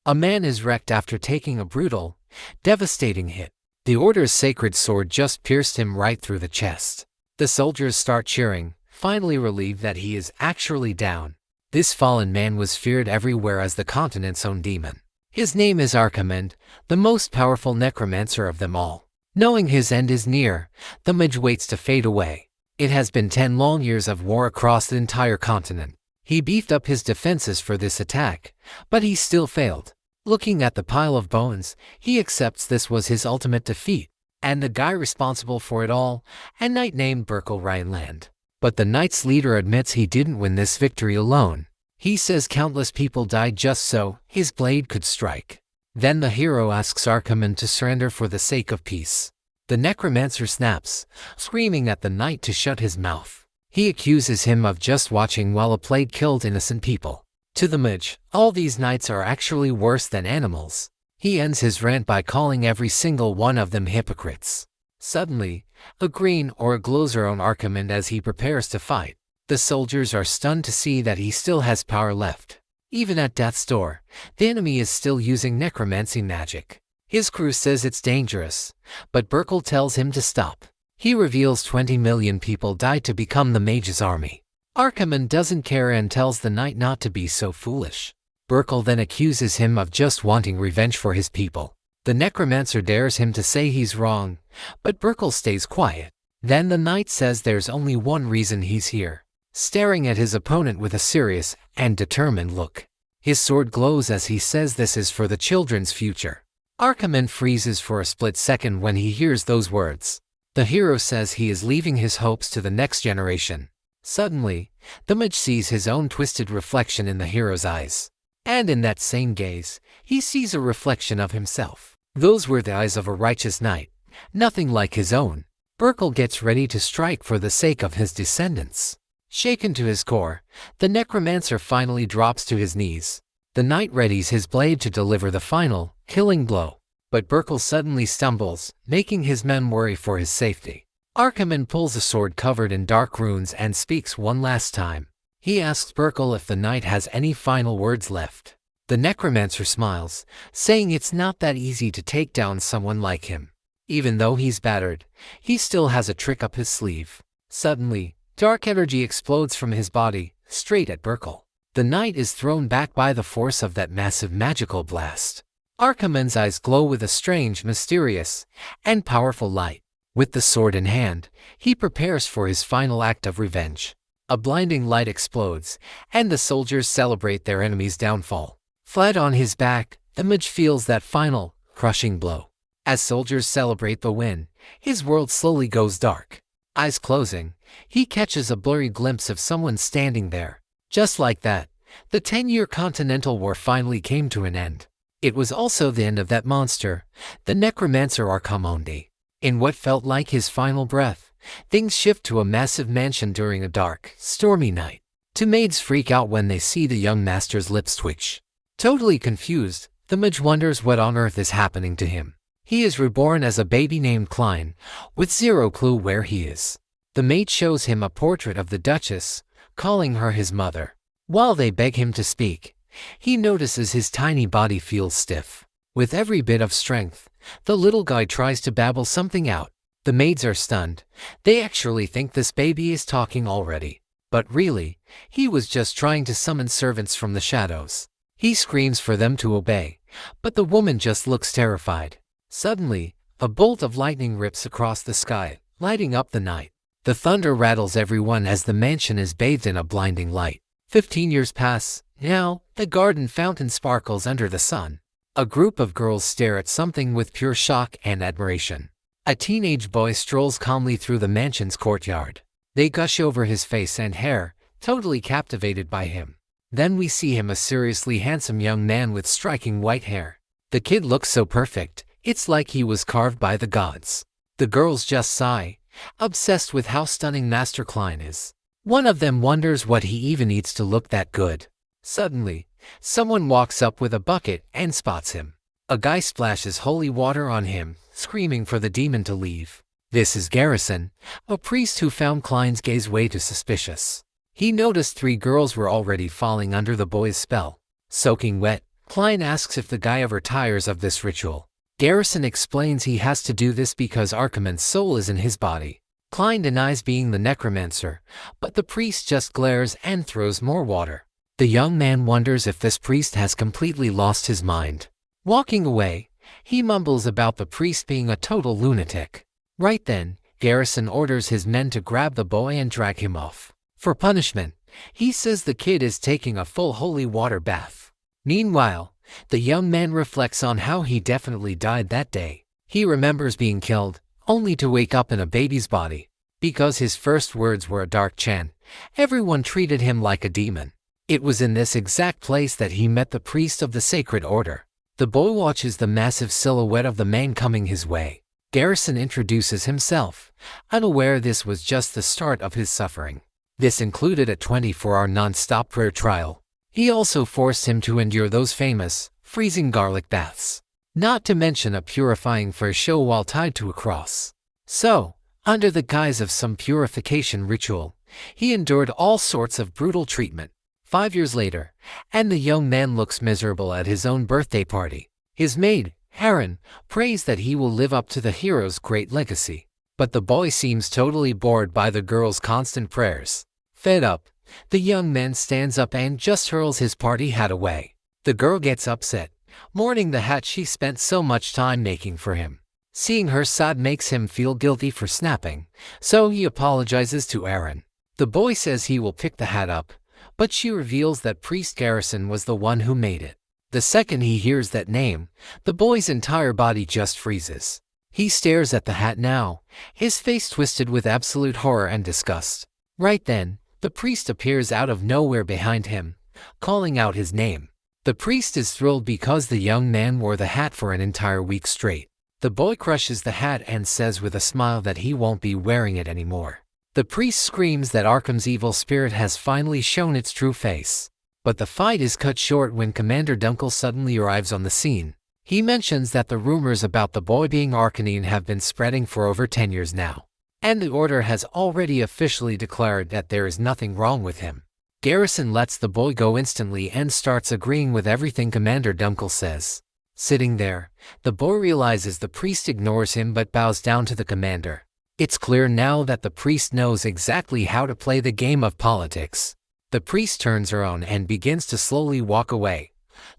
A man is wrecked after taking a brutal, devastating hit. The Order's sacred sword just pierced him right through the chest. The soldiers start cheering, finally relieved that he is actually down. This fallen man was feared everywhere as the continent's own demon. His name is Arkhamond, the most powerful necromancer of them all. Knowing his end is near, the mage waits to fade away. It has been 10 long years of war across the entire continent. He beefed up his defenses for this attack, but he still failed. Looking at the pile of bones, he accepts this was his ultimate defeat, and the guy responsible for it all, a knight named Burkle Rhineland. But the knight's leader admits he didn't win this victory alone. He says countless people died just so his blade could strike. Then the hero asks Arkhamond to surrender for the sake of peace. The necromancer snaps, screaming at the knight to shut his mouth. He accuses him of just watching while a plague killed innocent people. To the mage, all these knights are actually worse than animals. He ends his rant by calling every single one of them hypocrites. Suddenly, a green aura glows around Arkhamond as he prepares to fight. The soldiers are stunned to see that he still has power left. Even at death's door, the enemy is still using necromancy magic. His crew says it's dangerous, but Burkle tells him to stop. He reveals 20 million people died to become the mage's army. Arkhamond doesn't care and tells the knight not to be so foolish. Burkle then accuses him of just wanting revenge for his people. The necromancer dares him to say he's wrong, but Burkle stays quiet. Then the knight says there's only one reason he's here, staring at his opponent with a serious and determined look. His sword glows as he says this is for the children's future. Arkhamond freezes for a split second when he hears those words. The hero says he is leaving his hopes to the next generation. Suddenly, the mage sees his own twisted reflection in the hero's eyes. And in that same gaze, he sees a reflection of himself. Those were the eyes of a righteous knight, nothing like his own. Burkle gets ready to strike for the sake of his descendants. Shaken to his core, the necromancer finally drops to his knees. The knight readies his blade to deliver the final, killing blow. But Burkle suddenly stumbles, making his men worry for his safety. Arkhamond pulls a sword covered in dark runes and speaks one last time. He asks Burkle if the knight has any final words left. The necromancer smiles, saying it's not that easy to take down someone like him. Even though he's battered, he still has a trick up his sleeve. Suddenly, dark energy explodes from his body, straight at Burkle. The knight is thrown back by the force of that massive magical blast. Arkhamond's eyes glow with a strange, mysterious, and powerful light. With the sword in hand, he prepares for his final act of revenge. A blinding light explodes, and the soldiers celebrate their enemy's downfall. Flat on his back, the mage feels that final, crushing blow. As soldiers celebrate the win, his world slowly goes dark. Eyes closing, he catches a blurry glimpse of someone standing there. Just like that, the 10-year Continental War finally came to an end. It was also the end of that monster, the Necromancer Arkhamond. In what felt like his final breath, things shift to a massive mansion during a dark, stormy night. Two maids freak out when they see the young master's lips twitch. Totally confused, the mage wonders what on earth is happening to him. He is reborn as a baby named Klein, with zero clue where he is. The maid shows him a portrait of the Duchess, calling her his mother. While they beg him to speak, he notices his tiny body feels stiff. With every bit of strength, the little guy tries to babble something out. The maids are stunned. They actually think this baby is talking already. But really, he was just trying to summon servants from the shadows. He screams for them to obey, but the woman just looks terrified. Suddenly, a bolt of lightning rips across the sky, lighting up the night. The thunder rattles everyone as the mansion is bathed in a blinding light. 15 years pass. Now, the garden fountain sparkles under the sun. A group of girls stare at something with pure shock and admiration. A teenage boy strolls calmly through the mansion's courtyard. They gush over his face and hair, totally captivated by him. Then we see him a seriously handsome young man with striking white hair. The kid looks so perfect, it's like he was carved by the gods. The girls just sigh, obsessed with how stunning Master Klein is. One of them wonders what he even eats to look that good. Suddenly, someone walks up with a bucket and spots him. A guy splashes holy water on him, screaming for the demon to leave. This is Garrison, a priest who found Klein's gaze way too suspicious. He noticed 3 girls were already falling under the boy's spell. Soaking wet, Klein asks if the guy ever tires of this ritual. Garrison explains he has to do this because Arkhamond's soul is in his body. Klein denies being the necromancer, but the priest just glares and throws more water. The young man wonders if this priest has completely lost his mind. Walking away, he mumbles about the priest being a total lunatic. Right then, Garrison orders his men to grab the boy and drag him off. For punishment, he says the kid is taking a full holy water bath. Meanwhile, the young man reflects on how he definitely died that day. He remembers being killed, only to wake up in a baby's body. Because his first words were a dark chant, everyone treated him like a demon. It was in this exact place that he met the priest of the sacred order. The boy watches the massive silhouette of the man coming his way. Garrison introduces himself, unaware this was just the start of his suffering. This included a 24-hour non-stop prayer trial. He also forced him to endure those famous, freezing garlic baths. Not to mention a purifying fire show while tied to a cross. So, under the guise of some purification ritual, he endured all sorts of brutal treatment. 5 years later, and the young man looks miserable at his own birthday party. His maid, Heron, prays that he will live up to the hero's great legacy. But the boy seems totally bored by the girl's constant prayers. Fed up, the young man stands up and just hurls his party hat away. The girl gets upset, mourning the hat she spent so much time making for him. Seeing her sad makes him feel guilty for snapping, so he apologizes to Aaron. The boy says he will pick the hat up, but she reveals that Priest Garrison was the one who made it. The second he hears that name, the boy's entire body just freezes. He stares at the hat now, his face twisted with absolute horror and disgust. Right then, the priest appears out of nowhere behind him, calling out his name. The priest is thrilled because the young man wore the hat for an entire week straight. The boy crushes the hat and says with a smile that he won't be wearing it anymore. The priest screams that Arkham's evil spirit has finally shown its true face. But the fight is cut short when Commander Dunkel suddenly arrives on the scene. He mentions that the rumors about the boy being Arcanine have been spreading for over 10 years now. And the Order has already officially declared that there is nothing wrong with him. Garrison lets the boy go instantly and starts agreeing with everything Commander Dunkel says. Sitting there, the boy realizes the priest ignores him but bows down to the commander. It's clear now that the priest knows exactly how to play the game of politics. The priest turns around and begins to slowly walk away,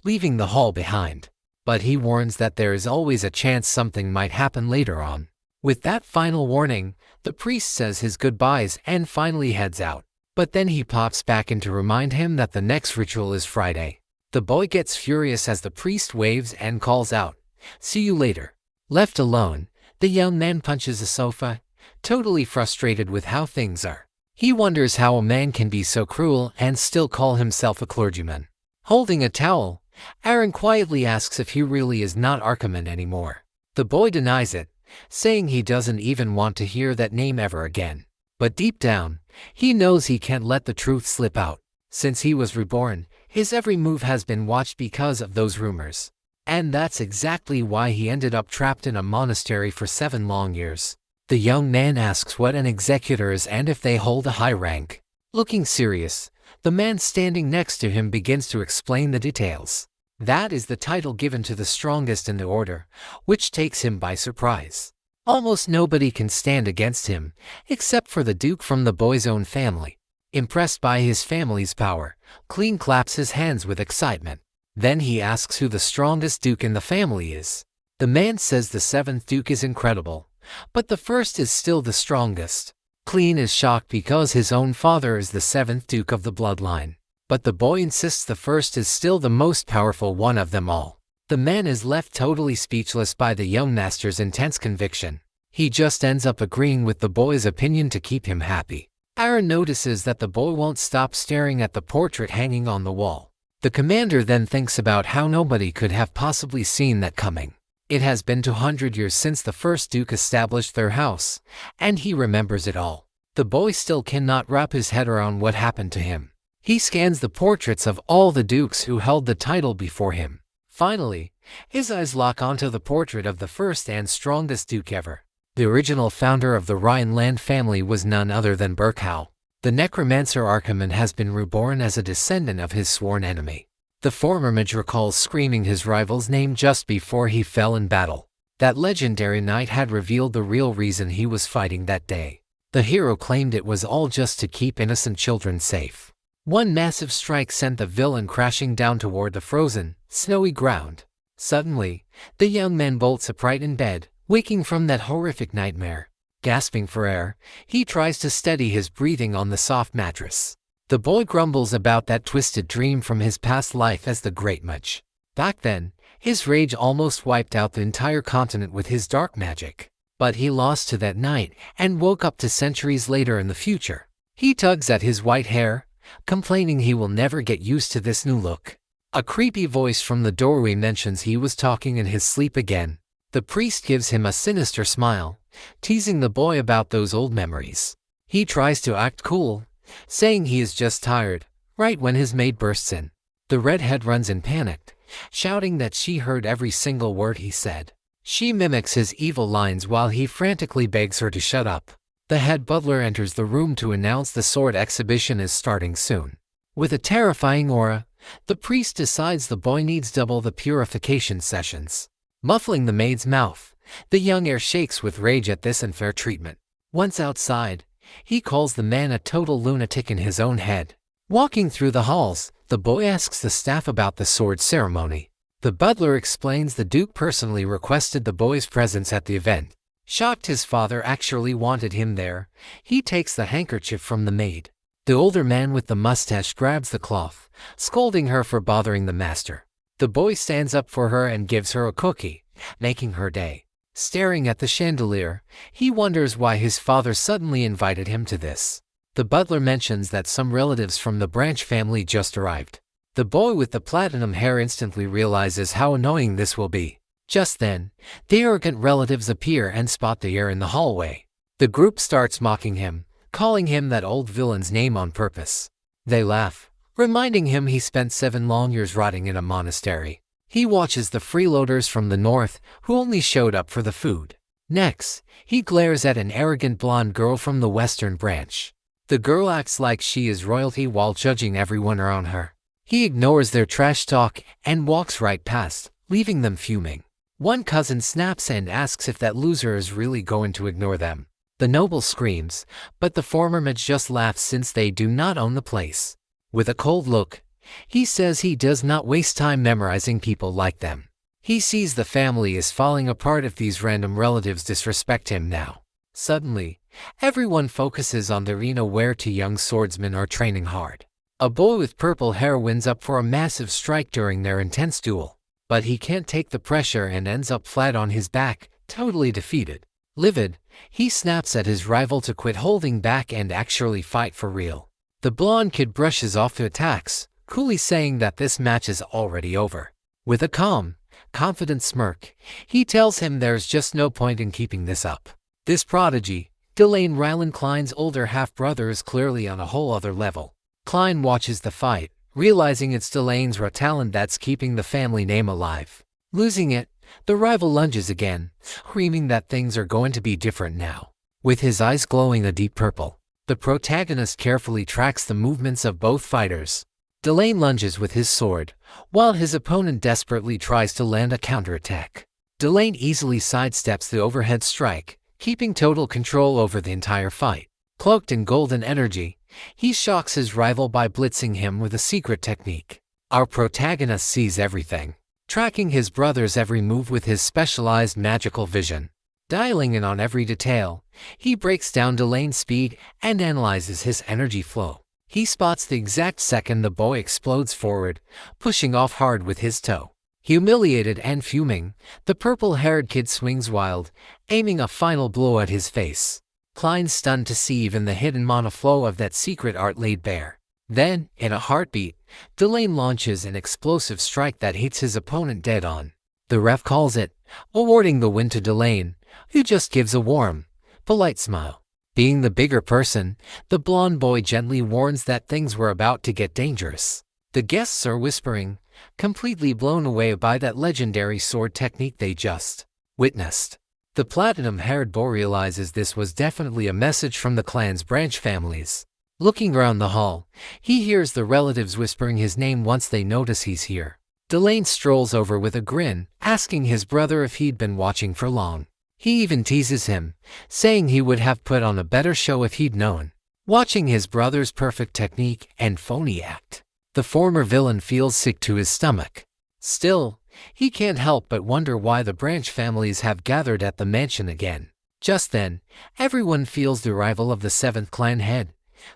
leaving the hall behind. But he warns that there is always a chance something might happen later on. With that final warning, the priest says his goodbyes and finally heads out. But then he pops back in to remind him that the next ritual is Friday. The boy gets furious as the priest waves and calls out, "See you later." Left alone, the young man punches a sofa, totally frustrated with how things are. He wonders how a man can be so cruel and still call himself a clergyman. Holding a towel, Aaron quietly asks if he really is not Arkhamond anymore. The boy denies it, saying he doesn't even want to hear that name ever again. But deep down, he knows he can't let the truth slip out. Since he was reborn, his every move has been watched because of those rumors. And that's exactly why he ended up trapped in a monastery for 7 long years. The young man asks what an executor is and if they hold a high rank. Looking serious, the man standing next to him begins to explain the details. That is the title given to the strongest in the order, which takes him by surprise. Almost nobody can stand against him, except for the Duke from the boy's own family. Impressed by his family's power, Klein claps his hands with excitement. Then he asks who the strongest Duke in the family is. The man says the 7th Duke is incredible, but the 1st is still the strongest. Klein is shocked because his own father is the 7th Duke of the bloodline. But the boy insists the 1st is still the most powerful one of them all. The man is left totally speechless by the young master's intense conviction. He just ends up agreeing with the boy's opinion to keep him happy. Aaron notices that the boy won't stop staring at the portrait hanging on the wall. The commander then thinks about how nobody could have possibly seen that coming. It has been 200 years since the 1st Duke established their house, and he remembers it all. The boy still cannot wrap his head around what happened to him. He scans the portraits of all the dukes who held the title before him. Finally, his eyes lock onto the portrait of the 1st and strongest Duke ever. The original founder of the Rhineland family was none other than Burkhow. The Necromancer Arkhamond has been reborn as a descendant of his sworn enemy. The former mage recalls screaming his rival's name just before he fell in battle. That legendary knight had revealed the real reason he was fighting that day. The hero claimed it was all just to keep innocent children safe. One massive strike sent the villain crashing down toward the frozen, snowy ground. Suddenly, the young man bolts upright in bed, waking from that horrific nightmare. Gasping for air, he tries to steady his breathing on the soft mattress. The boy grumbles about that twisted dream from his past life as the great mage. Back then, his rage almost wiped out the entire continent with his dark magic. But he lost to that night and woke up to centuries later in the future. He tugs at his white hair, complaining he will never get used to this new look. A creepy voice from the doorway mentions he was talking in his sleep again. The priest gives him a sinister smile, teasing the boy about those old memories. He tries to act cool, saying he is just tired, right when his maid bursts in. The redhead runs in panic, shouting that she heard every single word he said. She mimics his evil lines while he frantically begs her to shut up. The head butler enters the room to announce the sword exhibition is starting soon. With a terrifying aura, the priest decides the boy needs double the purification sessions. Muffling the maid's mouth, the young heir shakes with rage at this unfair treatment. Once outside, he calls the man a total lunatic in his own head. Walking through the halls, the boy asks the staff about the sword ceremony. The butler explains the Duke personally requested the boy's presence at the event. Shocked his father actually wanted him there, he takes the handkerchief from the maid. The older man with the mustache grabs the cloth, scolding her for bothering the master. The boy stands up for her and gives her a cookie, making her day. Staring at the chandelier, he wonders why his father suddenly invited him to this. The butler mentions that some relatives from the Branch family just arrived. The boy with the platinum hair instantly realizes how annoying this will be. Just then, the arrogant relatives appear and spot the heir in the hallway. The group starts mocking him, calling him that old villain's name on purpose. They laugh, reminding him he spent 7 long years rotting in a monastery. He watches the freeloaders from the north, who only showed up for the food. Next, he glares at an arrogant blonde girl from the western branch. The girl acts like she is royalty while judging everyone around her. He ignores their trash talk and walks right past, leaving them fuming. One cousin snaps and asks if that loser is really going to ignore them. The noble screams, but the former mage just laughs since they do not own the place. With a cold look, he says he does not waste time memorizing people like them. He sees the family is falling apart if these random relatives disrespect him now. Suddenly, everyone focuses on the arena where 2 young swordsmen are training hard. A boy with purple hair wins up for a massive strike during their intense duel. But he can't take the pressure and ends up flat on his back, totally defeated. Livid, he snaps at his rival to quit holding back and actually fight for real. The blonde kid brushes off the attacks, coolly saying that this match is already over. With a calm, confident smirk, he tells him there's just no point in keeping this up. This prodigy, Delane Ryland Klein's older half-brother, is clearly on a whole other level. Klein watches the fight, realizing it's Delane's raw talent that's keeping the family name alive. Losing it, the rival lunges again, screaming that things are going to be different now. With his eyes glowing a deep purple, the protagonist carefully tracks the movements of both fighters. Delane lunges with his sword, while his opponent desperately tries to land a counterattack. Delane easily sidesteps the overhead strike, keeping total control over the entire fight. Cloaked in golden energy, he shocks his rival by blitzing him with a secret technique. Our protagonist sees everything, tracking his brother's every move with his specialized magical vision. Dialing in on every detail, he breaks down Delane's speed and analyzes his energy flow. He spots the exact second the boy explodes forward, pushing off hard with his toe. Humiliated and fuming, the purple-haired kid swings wild, aiming a final blow at his face. Klein's stunned to see even the hidden mana flow of that secret art laid bare. Then, in a heartbeat, Delane launches an explosive strike that hits his opponent dead on. The ref calls it, awarding the win to Delane, who just gives a warm, polite smile. Being the bigger person, the blonde boy gently warns that things were about to get dangerous. The guests are whispering, completely blown away by that legendary sword technique they just witnessed. The platinum-haired boy realizes this was definitely a message from the clan's branch families. Looking around the hall, he hears the relatives whispering his name once they notice he's here. Delane strolls over with a grin, asking his brother if he'd been watching for long. He even teases him, saying he would have put on a better show if he'd known. Watching his brother's perfect technique and phony act, the former villain feels sick to his stomach. Still, he can't help but wonder why the branch families have gathered at the mansion again. Just then, everyone feels the arrival of the 7th clan head,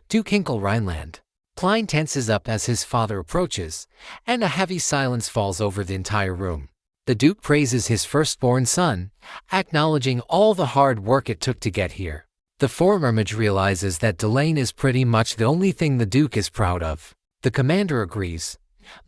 Duke Rhineland. Klein tenses up as his father approaches, and a heavy silence falls over the entire room. The Duke praises his firstborn son, acknowledging all the hard work it took to get here. The former mage realizes that Delane is pretty much the only thing the Duke is proud of. The commander agrees,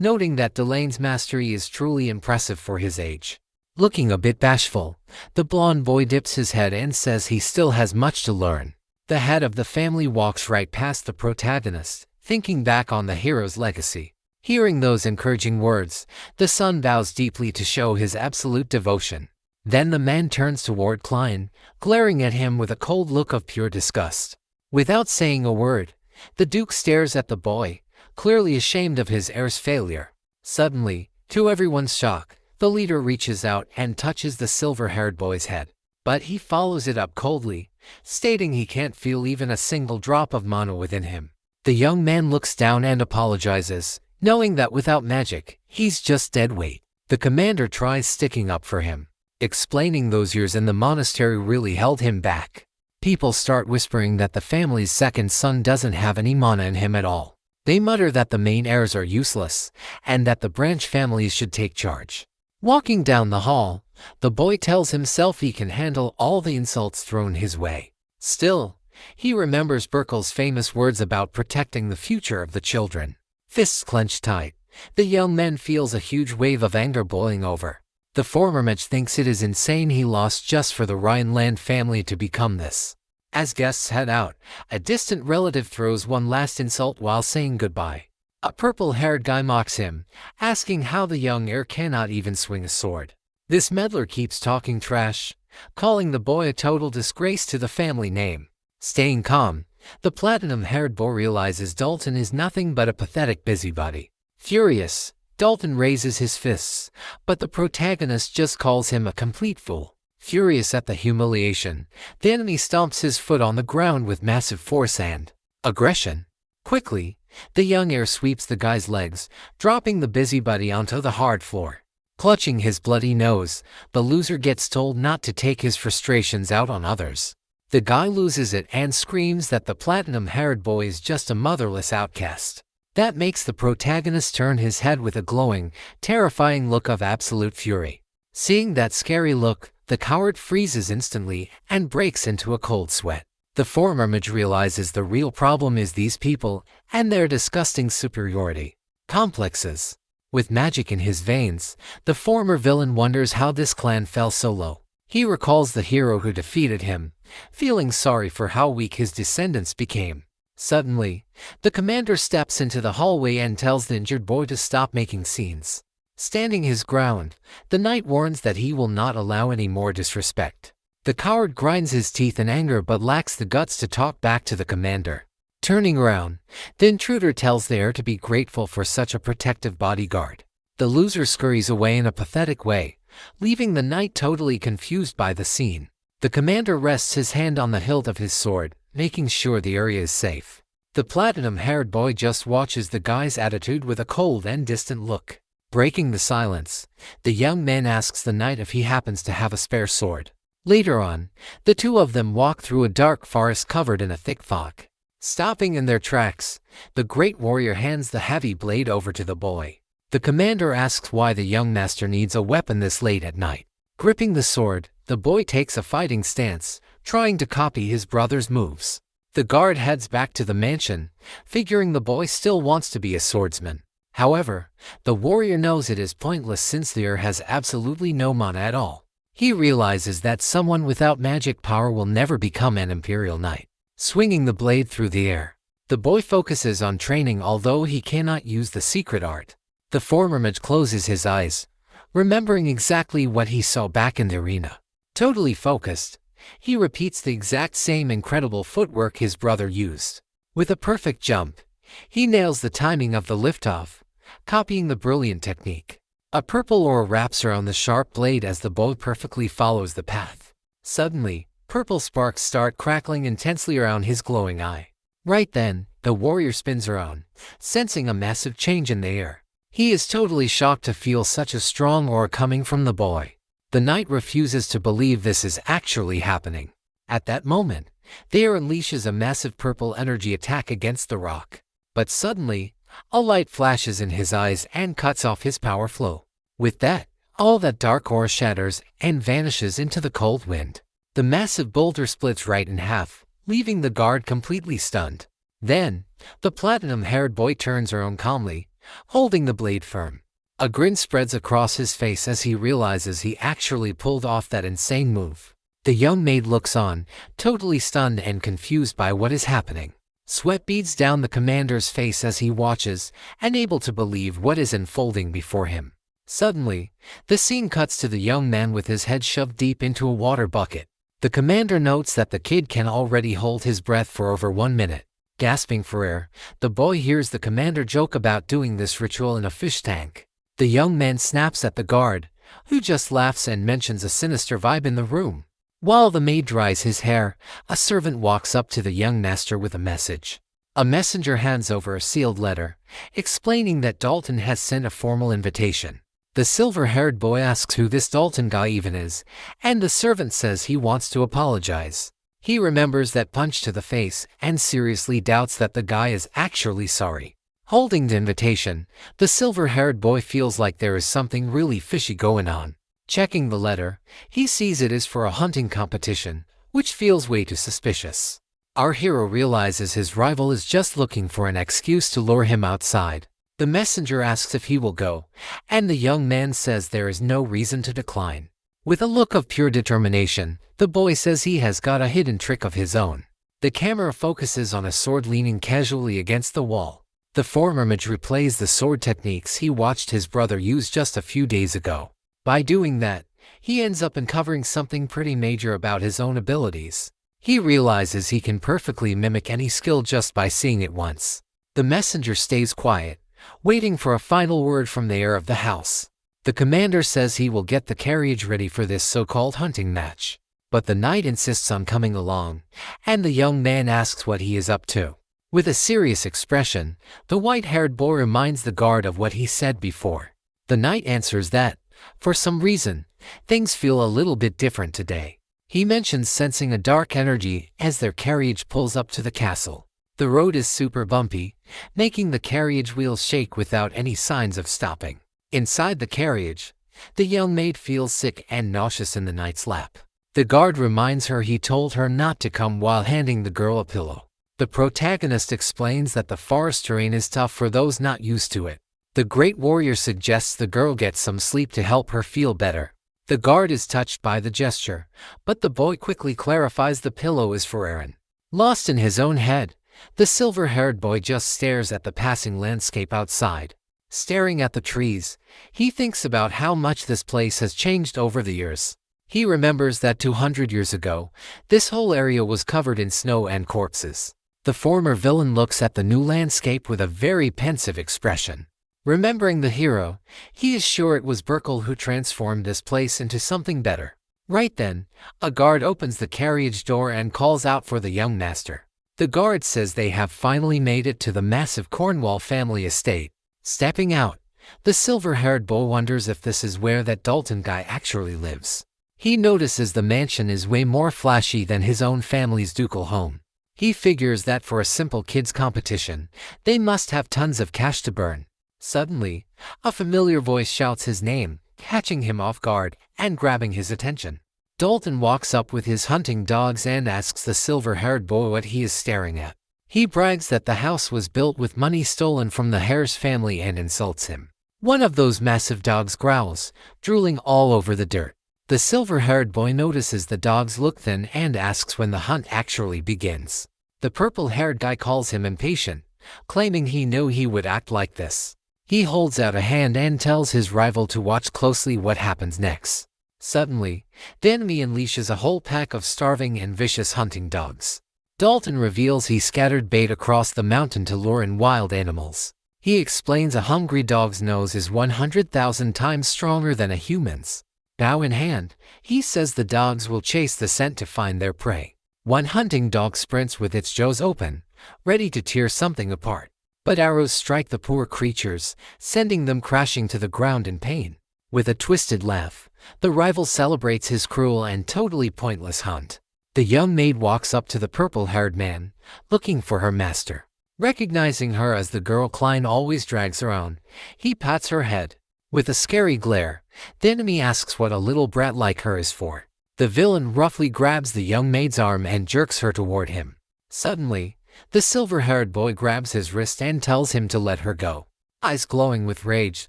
noting that Delane's mastery is truly impressive for his age. Looking a bit bashful, the blonde boy dips his head and says he still has much to learn. The head of the family walks right past the protagonist, thinking back on the hero's legacy. Hearing those encouraging words, the son bows deeply to show his absolute devotion. Then the man turns toward Klein, glaring at him with a cold look of pure disgust. Without saying a word, the Duke stares at the boy, clearly ashamed of his heir's failure. Suddenly, to everyone's shock, the leader reaches out and touches the silver-haired boy's head. But he follows it up coldly, stating he can't feel even a single drop of mana within him. The young man looks down and apologizes, knowing that without magic, he's just dead weight. The commander tries sticking up for him, explaining those years in the monastery really held him back. People start whispering that the family's second son doesn't have any mana in him at all. They mutter that the main heirs are useless, and that the branch families should take charge. Walking down the hall, the boy tells himself he can handle all the insults thrown his way. Still, he remembers Burkle's famous words about protecting the future of the children. Fists clenched tight, the young man feels a huge wave of anger boiling over. The former mage thinks it is insane he lost just for the Rhineland family to become this. As guests head out, a distant relative throws one last insult while saying goodbye. A purple-haired guy mocks him, asking how the young heir cannot even swing a sword. This meddler keeps talking trash, calling the boy a total disgrace to the family name. Staying calm, the platinum-haired boy realizes Dalton is nothing but a pathetic busybody. Furious, Dalton raises his fists, but the protagonist just calls him a complete fool. Furious at the humiliation, the enemy stomps his foot on the ground with massive force and aggression. Quickly, the young heir sweeps the guy's legs, dropping the busybody onto the hard floor. Clutching his bloody nose, the loser gets told not to take his frustrations out on others. The guy loses it and screams that the platinum-haired boy is just a motherless outcast. That makes the protagonist turn his head with a glowing, terrifying look of absolute fury. Seeing that scary look, the coward freezes instantly and breaks into a cold sweat. The former mage realizes the real problem is these people and their disgusting superiority complexes. With magic in his veins, the former villain wonders how this clan fell so low. He recalls the hero who defeated him, feeling sorry for how weak his descendants became. Suddenly, the commander steps into the hallway and tells the injured boy to stop making scenes. Standing his ground, the knight warns that he will not allow any more disrespect. The coward grinds his teeth in anger but lacks the guts to talk back to the commander. Turning around, the intruder tells the heir to be grateful for such a protective bodyguard. The loser scurries away in a pathetic way, leaving the knight totally confused by the scene. The commander rests his hand on the hilt of his sword, making sure the area is safe. The platinum-haired boy just watches the guy's attitude with a cold and distant look. Breaking the silence, the young man asks the knight if he happens to have a spare sword. Later on, the two of them walk through a dark forest covered in a thick fog. Stopping in their tracks, the great warrior hands the heavy blade over to the boy. The commander asks why the young master needs a weapon this late at night. Gripping the sword, the boy takes a fighting stance, trying to copy his brother's moves. The guard heads back to the mansion, figuring the boy still wants to be a swordsman. However, the warrior knows it is pointless since the heir has absolutely no mana at all. He realizes that someone without magic power will never become an imperial knight. Swinging the blade through the air, the boy focuses on training although he cannot use the secret art. The former mage closes his eyes, remembering exactly what he saw back in the arena. Totally focused, he repeats the exact same incredible footwork his brother used. With a perfect jump, he nails the timing of the liftoff, copying the brilliant technique. A purple aura wraps around the sharp blade as the bow perfectly follows the path. Suddenly, purple sparks start crackling intensely around his glowing eye. Right then, the warrior spins around, sensing a massive change in the air. He is totally shocked to feel such a strong aura coming from the boy. The knight refuses to believe this is actually happening. At that moment, the air unleashes a massive purple energy attack against the rock. But suddenly, a light flashes in his eyes and cuts off his power flow. With that, all that dark aura shatters and vanishes into the cold wind. The massive boulder splits right in half, leaving the guard completely stunned. Then, the platinum-haired boy turns around calmly, holding the blade firm. A grin spreads across his face as he realizes he actually pulled off that insane move. The young maid looks on, totally stunned and confused by what is happening. Sweat beads down the commander's face as he watches, unable to believe what is unfolding before him. Suddenly, the scene cuts to the young man with his head shoved deep into a water bucket. The commander notes that the kid can already hold his breath for over 1 minute. Gasping for air, the boy hears the commander joke about doing this ritual in a fish tank. The young man snaps at the guard, who just laughs and mentions a sinister vibe in the room. While the maid dries his hair, a servant walks up to the young master with a message. A messenger hands over a sealed letter, explaining that Dalton has sent a formal invitation. The silver-haired boy asks who this Dalton guy even is, and the servant says he wants to apologize. He remembers that punch to the face and seriously doubts that the guy is actually sorry. Holding the invitation, the silver-haired boy feels like there is something really fishy going on. Checking the letter, he sees it is for a hunting competition, which feels way too suspicious. Our hero realizes his rival is just looking for an excuse to lure him outside. The messenger asks if he will go, and the young man says there is no reason to decline. With a look of pure determination, the boy says he has got a hidden trick of his own. The camera focuses on a sword leaning casually against the wall. The former mage replays the sword techniques he watched his brother use just a few days ago. By doing that, he ends up uncovering something pretty major about his own abilities. He realizes he can perfectly mimic any skill just by seeing it once. The messenger stays quiet, waiting for a final word from the heir of the house. The commander says he will get the carriage ready for this so-called hunting match. But the knight insists on coming along, and the young man asks what he is up to. With a serious expression, the white-haired boy reminds the guard of what he said before. The knight answers that, for some reason, things feel a little bit different today. He mentions sensing a dark energy as their carriage pulls up to the castle. The road is super bumpy, making the carriage wheels shake without any signs of stopping. Inside the carriage, the young maid feels sick and nauseous in the knight's lap. The guard reminds her he told her not to come while handing the girl a pillow. The protagonist explains that the forest terrain is tough for those not used to it. The great warrior suggests the girl get some sleep to help her feel better. The guard is touched by the gesture, but the boy quickly clarifies the pillow is for Aaron. Lost in his own head, the silver-haired boy just stares at the passing landscape outside. Staring at the trees, he thinks about how much this place has changed over the years. He remembers that 200 years ago, this whole area was covered in snow and corpses. The former villain looks at the new landscape with a very pensive expression. Remembering the hero, he is sure it was Burkle who transformed this place into something better. Right then, a guard opens the carriage door and calls out for the young master. The guard says they have finally made it to the massive Cornwall family estate. Stepping out, the silver-haired boy wonders if this is where that Dalton guy actually lives. He notices the mansion is way more flashy than his own family's ducal home. He figures that for a simple kids competition, they must have tons of cash to burn. Suddenly, a familiar voice shouts his name, catching him off guard and grabbing his attention. Dalton walks up with his hunting dogs and asks the silver-haired boy what he is staring at. He brags that the house was built with money stolen from the Hare's family and insults him. One of those massive dogs growls, drooling all over the dirt. The silver-haired boy notices the dogs look thin and asks when the hunt actually begins. The purple-haired guy calls him impatient, claiming he knew he would act like this. He holds out a hand and tells his rival to watch closely what happens next. Suddenly, the enemy unleashes a whole pack of starving and vicious hunting dogs. Dalton reveals he scattered bait across the mountain to lure in wild animals. He explains a hungry dog's nose is 100,000 times stronger than a human's. Bow in hand, he says the dogs will chase the scent to find their prey. One hunting dog sprints with its jaws open, ready to tear something apart. But arrows strike the poor creatures, sending them crashing to the ground in pain. With a twisted laugh, the rival celebrates his cruel and totally pointless hunt. The young maid walks up to the purple-haired man, looking for her master. Recognizing her as the girl Klein always drags around, he pats her head. With a scary glare, the enemy asks what a little brat like her is for. The villain roughly grabs the young maid's arm and jerks her toward him. Suddenly, the silver-haired boy grabs his wrist and tells him to let her go. Eyes glowing with rage,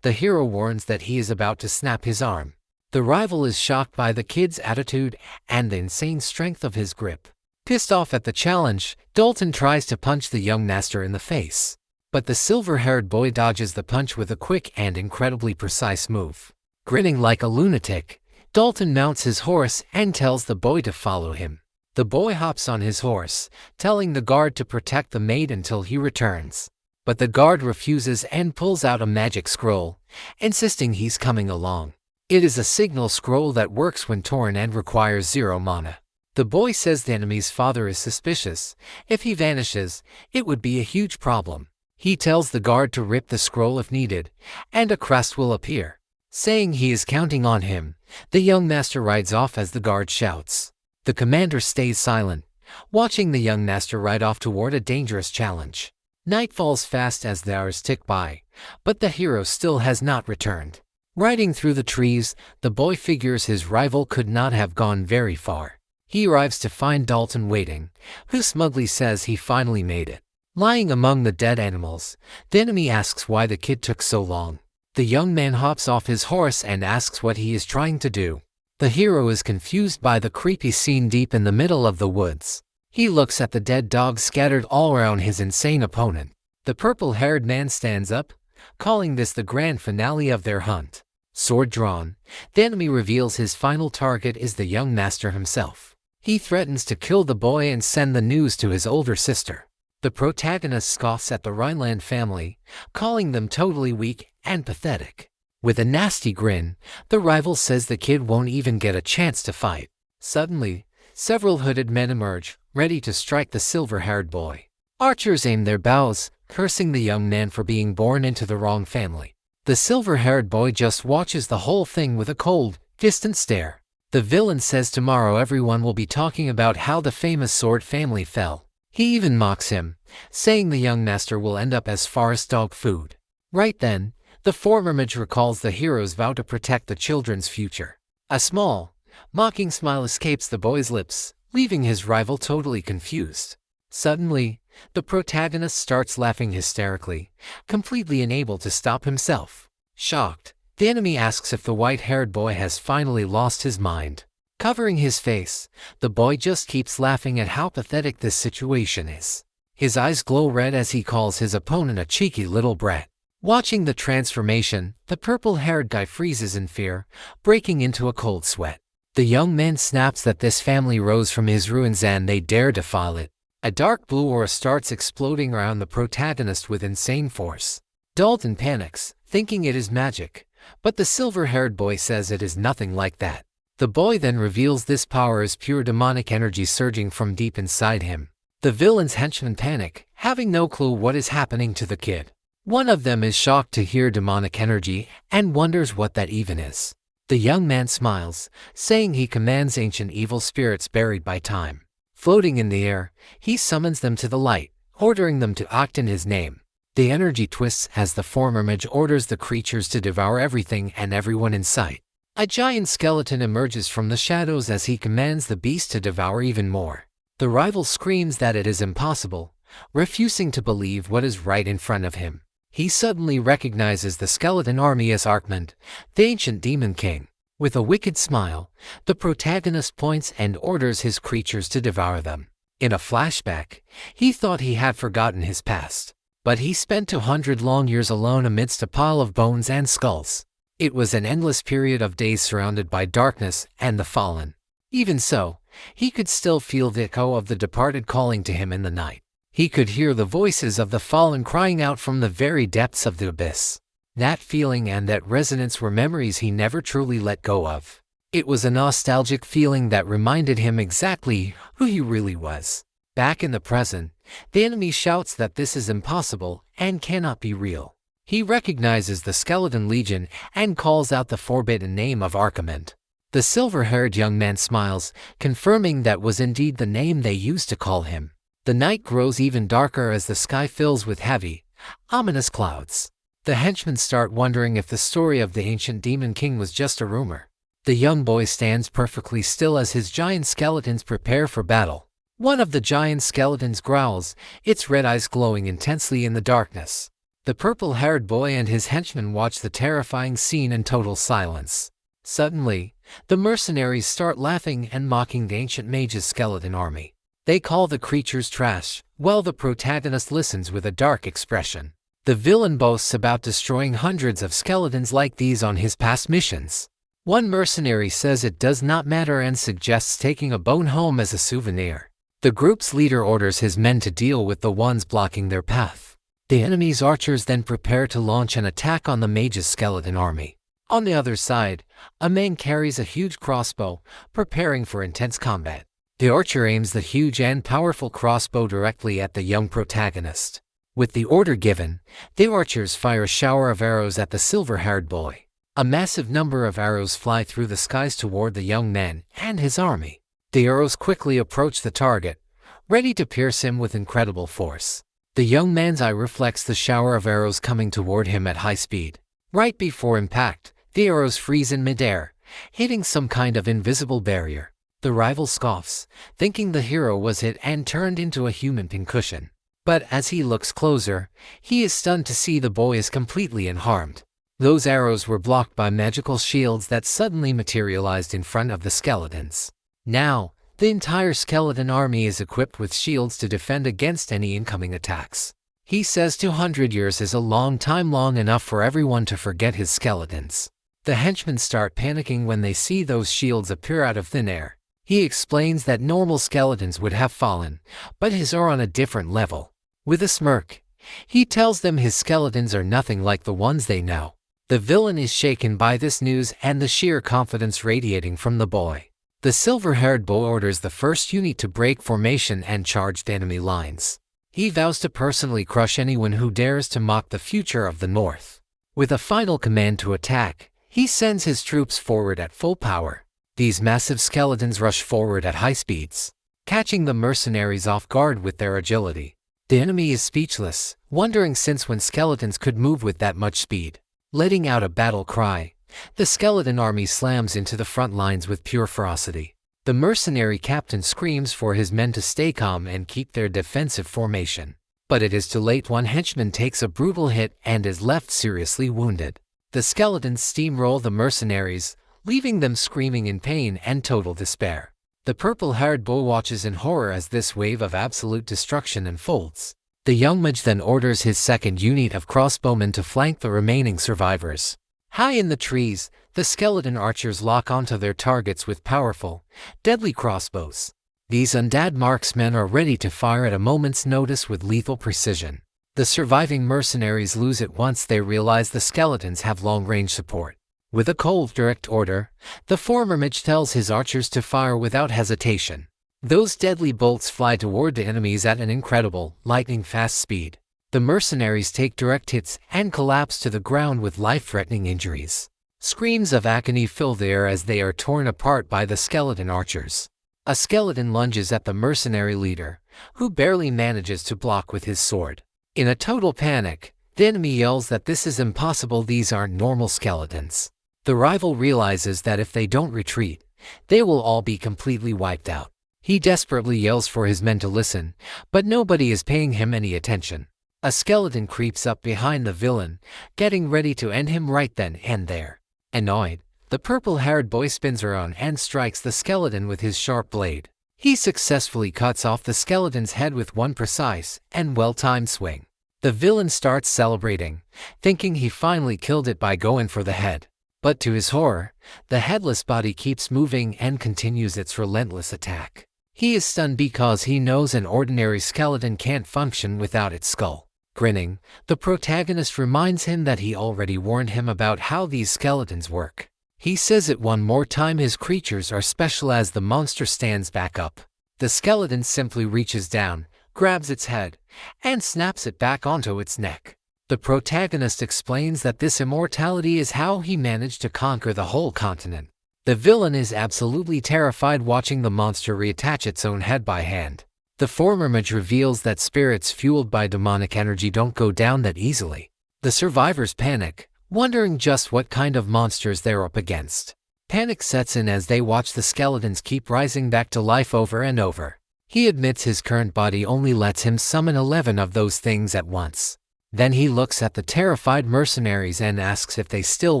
the hero warns that he is about to snap his arm. The rival is shocked by the kid's attitude and the insane strength of his grip. Pissed off at the challenge, Dalton tries to punch the young master in the face. But the silver-haired boy dodges the punch with a quick and incredibly precise move. Grinning like a lunatic, Dalton mounts his horse and tells the boy to follow him. The boy hops on his horse, telling the guard to protect the maid until he returns. But the guard refuses and pulls out a magic scroll, insisting he's coming along. It is a signal scroll that works when torn and requires 0 mana. The boy says the enemy's father is suspicious. If he vanishes, it would be a huge problem. He tells the guard to rip the scroll if needed, and a crest will appear. Saying he is counting on him, the young master rides off as the guard shouts. The commander stays silent, watching the young master ride off toward a dangerous challenge. Night falls fast as the hours tick by, but the hero still has not returned. Riding through the trees, the boy figures his rival could not have gone very far. He arrives to find Dalton waiting, who smugly says he finally made it. Lying among the dead animals, the enemy asks why the kid took so long. The young man hops off his horse and asks what he is trying to do. The hero is confused by the creepy scene deep in the middle of the woods. He looks at the dead dogs scattered all around his insane opponent. The purple-haired man stands up, calling this the grand finale of their hunt. Sword drawn, the enemy reveals his final target is the young master himself. He threatens to kill the boy and send the news to his older sister. The protagonist scoffs at the Rhineland family, calling them totally weak and pathetic. With a nasty grin, the rival says the kid won't even get a chance to fight. Suddenly, several hooded men emerge, ready to strike the silver-haired boy. Archers aim their bows, cursing the young man for being born into the wrong family. The silver-haired boy just watches the whole thing with a cold, distant stare. The villain says tomorrow everyone will be talking about how the famous sword family fell. He even mocks him, saying the young master will end up as forest dog food. Right then, the former mage recalls the hero's vow to protect the children's future. A small, mocking smile escapes the boy's lips, leaving his rival totally confused. Suddenly, the protagonist starts laughing hysterically, completely unable to stop himself. Shocked, the enemy asks if the white-haired boy has finally lost his mind. Covering his face, the boy just keeps laughing at how pathetic this situation is. His eyes glow red as he calls his opponent a cheeky little brat. Watching the transformation, the purple-haired guy freezes in fear, breaking into a cold sweat. The young man snaps that this family rose from his ruins and they dare defile it. A dark blue aura starts exploding around the protagonist with insane force. Dalton panics, thinking it is magic, but the silver-haired boy says it is nothing like that. The boy then reveals this power is pure demonic energy surging from deep inside him. The villain's henchmen panic, having no clue what is happening to the kid. One of them is shocked to hear demonic energy and wonders what that even is. The young man smiles, saying he commands ancient evil spirits buried by time. Floating in the air, he summons them to the light, ordering them to act in his name. The energy twists as the former mage orders the creatures to devour everything and everyone in sight. A giant skeleton emerges from the shadows as he commands the beast to devour even more. The rival screams that it is impossible, refusing to believe what is right in front of him. He suddenly recognizes the skeleton army as Arkhamond, the ancient demon king. With a wicked smile, the protagonist points and orders his creatures to devour them. In a flashback, he thought he had forgotten his past, but he spent 200 long years alone amidst a pile of bones and skulls. It was an endless period of days surrounded by darkness and the fallen. Even so, he could still feel the echo of the departed calling to him in the night. He could hear the voices of the fallen crying out from the very depths of the abyss. That feeling and that resonance were memories he never truly let go of. It was a nostalgic feeling that reminded him exactly who he really was. Back in the present, the enemy shouts that this is impossible and cannot be real. He recognizes the Skeleton Legion and calls out the forbidden name of Arkhamond. The silver-haired young man smiles, confirming that was indeed the name they used to call him. The night grows even darker as the sky fills with heavy, ominous clouds. The henchmen start wondering if the story of the ancient demon king was just a rumor. The young boy stands perfectly still as his giant skeletons prepare for battle. One of the giant skeletons growls, its red eyes glowing intensely in the darkness. The purple-haired boy and his henchmen watch the terrifying scene in total silence. Suddenly, the mercenaries start laughing and mocking the ancient mage's skeleton army. They call the creatures trash, while the protagonist listens with a dark expression. The villain boasts about destroying hundreds of skeletons like these on his past missions. One mercenary says it does not matter and suggests taking a bone home as a souvenir. The group's leader orders his men to deal with the ones blocking their path. The enemy's archers then prepare to launch an attack on the mage's skeleton army. On the other side, a man carries a huge crossbow, preparing for intense combat. The archer aims the huge and powerful crossbow directly at the young protagonist. With the order given, the archers fire a shower of arrows at the silver-haired boy. A massive number of arrows fly through the skies toward the young man and his army. The arrows quickly approach the target, ready to pierce him with incredible force. The young man's eye reflects the shower of arrows coming toward him at high speed. Right before impact, the arrows freeze in midair, hitting some kind of invisible barrier. The rival scoffs, thinking the hero was hit and turned into a human pincushion. But as he looks closer, he is stunned to see the boy is completely unharmed. Those arrows were blocked by magical shields that suddenly materialized in front of the skeletons. Now, the entire skeleton army is equipped with shields to defend against any incoming attacks. He says 200 years is a long time, long enough for everyone to forget his skeletons. The henchmen start panicking when they see those shields appear out of thin air. He explains that normal skeletons would have fallen, but his are on a different level. With a smirk, he tells them his skeletons are nothing like the ones they know. The villain is shaken by this news and the sheer confidence radiating from the boy. The silver-haired boy orders the first unit to break formation and charge the enemy lines. He vows to personally crush anyone who dares to mock the future of the North. With a final command to attack, he sends his troops forward at full power. These massive skeletons rush forward at high speeds, catching the mercenaries off guard with their agility. The enemy is speechless, wondering since when skeletons could move with that much speed. Letting out a battle cry, the skeleton army slams into the front lines with pure ferocity. The mercenary captain screams for his men to stay calm and keep their defensive formation. But it is too late. One henchman takes a brutal hit and is left seriously wounded. The skeletons steamroll the mercenaries, leaving them screaming in pain and total despair. The purple-haired boy watches in horror as this wave of absolute destruction unfolds. The young mage then orders his second unit of crossbowmen to flank the remaining survivors. High in the trees, the skeleton archers lock onto their targets with powerful, deadly crossbows. These undead marksmen are ready to fire at a moment's notice with lethal precision. The surviving mercenaries lose it once they realize the skeletons have long-range support. With a cold, direct order, the former mage tells his archers to fire without hesitation. Those deadly bolts fly toward the enemies at an incredible, lightning-fast speed. The mercenaries take direct hits and collapse to the ground with life-threatening injuries. Screams of agony fill the air as they are torn apart by the skeleton archers. A skeleton lunges at the mercenary leader, who barely manages to block with his sword. In a total panic, the enemy yells that this is impossible, these aren't normal skeletons. The rival realizes that if they don't retreat, they will all be completely wiped out. He desperately yells for his men to listen, but nobody is paying him any attention. A skeleton creeps up behind the villain, getting ready to end him right then and there. Annoyed, the purple-haired boy spins around and strikes the skeleton with his sharp blade. He successfully cuts off the skeleton's head with one precise and well-timed swing. The villain starts celebrating, thinking he finally killed it by going for the head. But to his horror, the headless body keeps moving and continues its relentless attack. He is stunned because he knows an ordinary skeleton can't function without its skull. Grinning, the protagonist reminds him that he already warned him about how these skeletons work. He says it one more time: his creatures are special. As the monster stands back up, the skeleton simply reaches down, grabs its head, and snaps it back onto its neck. The protagonist explains that this immortality is how he managed to conquer the whole continent. The villain is absolutely terrified watching the monster reattach its own head by hand. The former mage reveals that spirits fueled by demonic energy don't go down that easily. The survivors panic, wondering just what kind of monsters they're up against. Panic sets in as they watch the skeletons keep rising back to life over and over. He admits his current body only lets him summon 11 of those things at once. Then he looks at the terrified mercenaries and asks if they still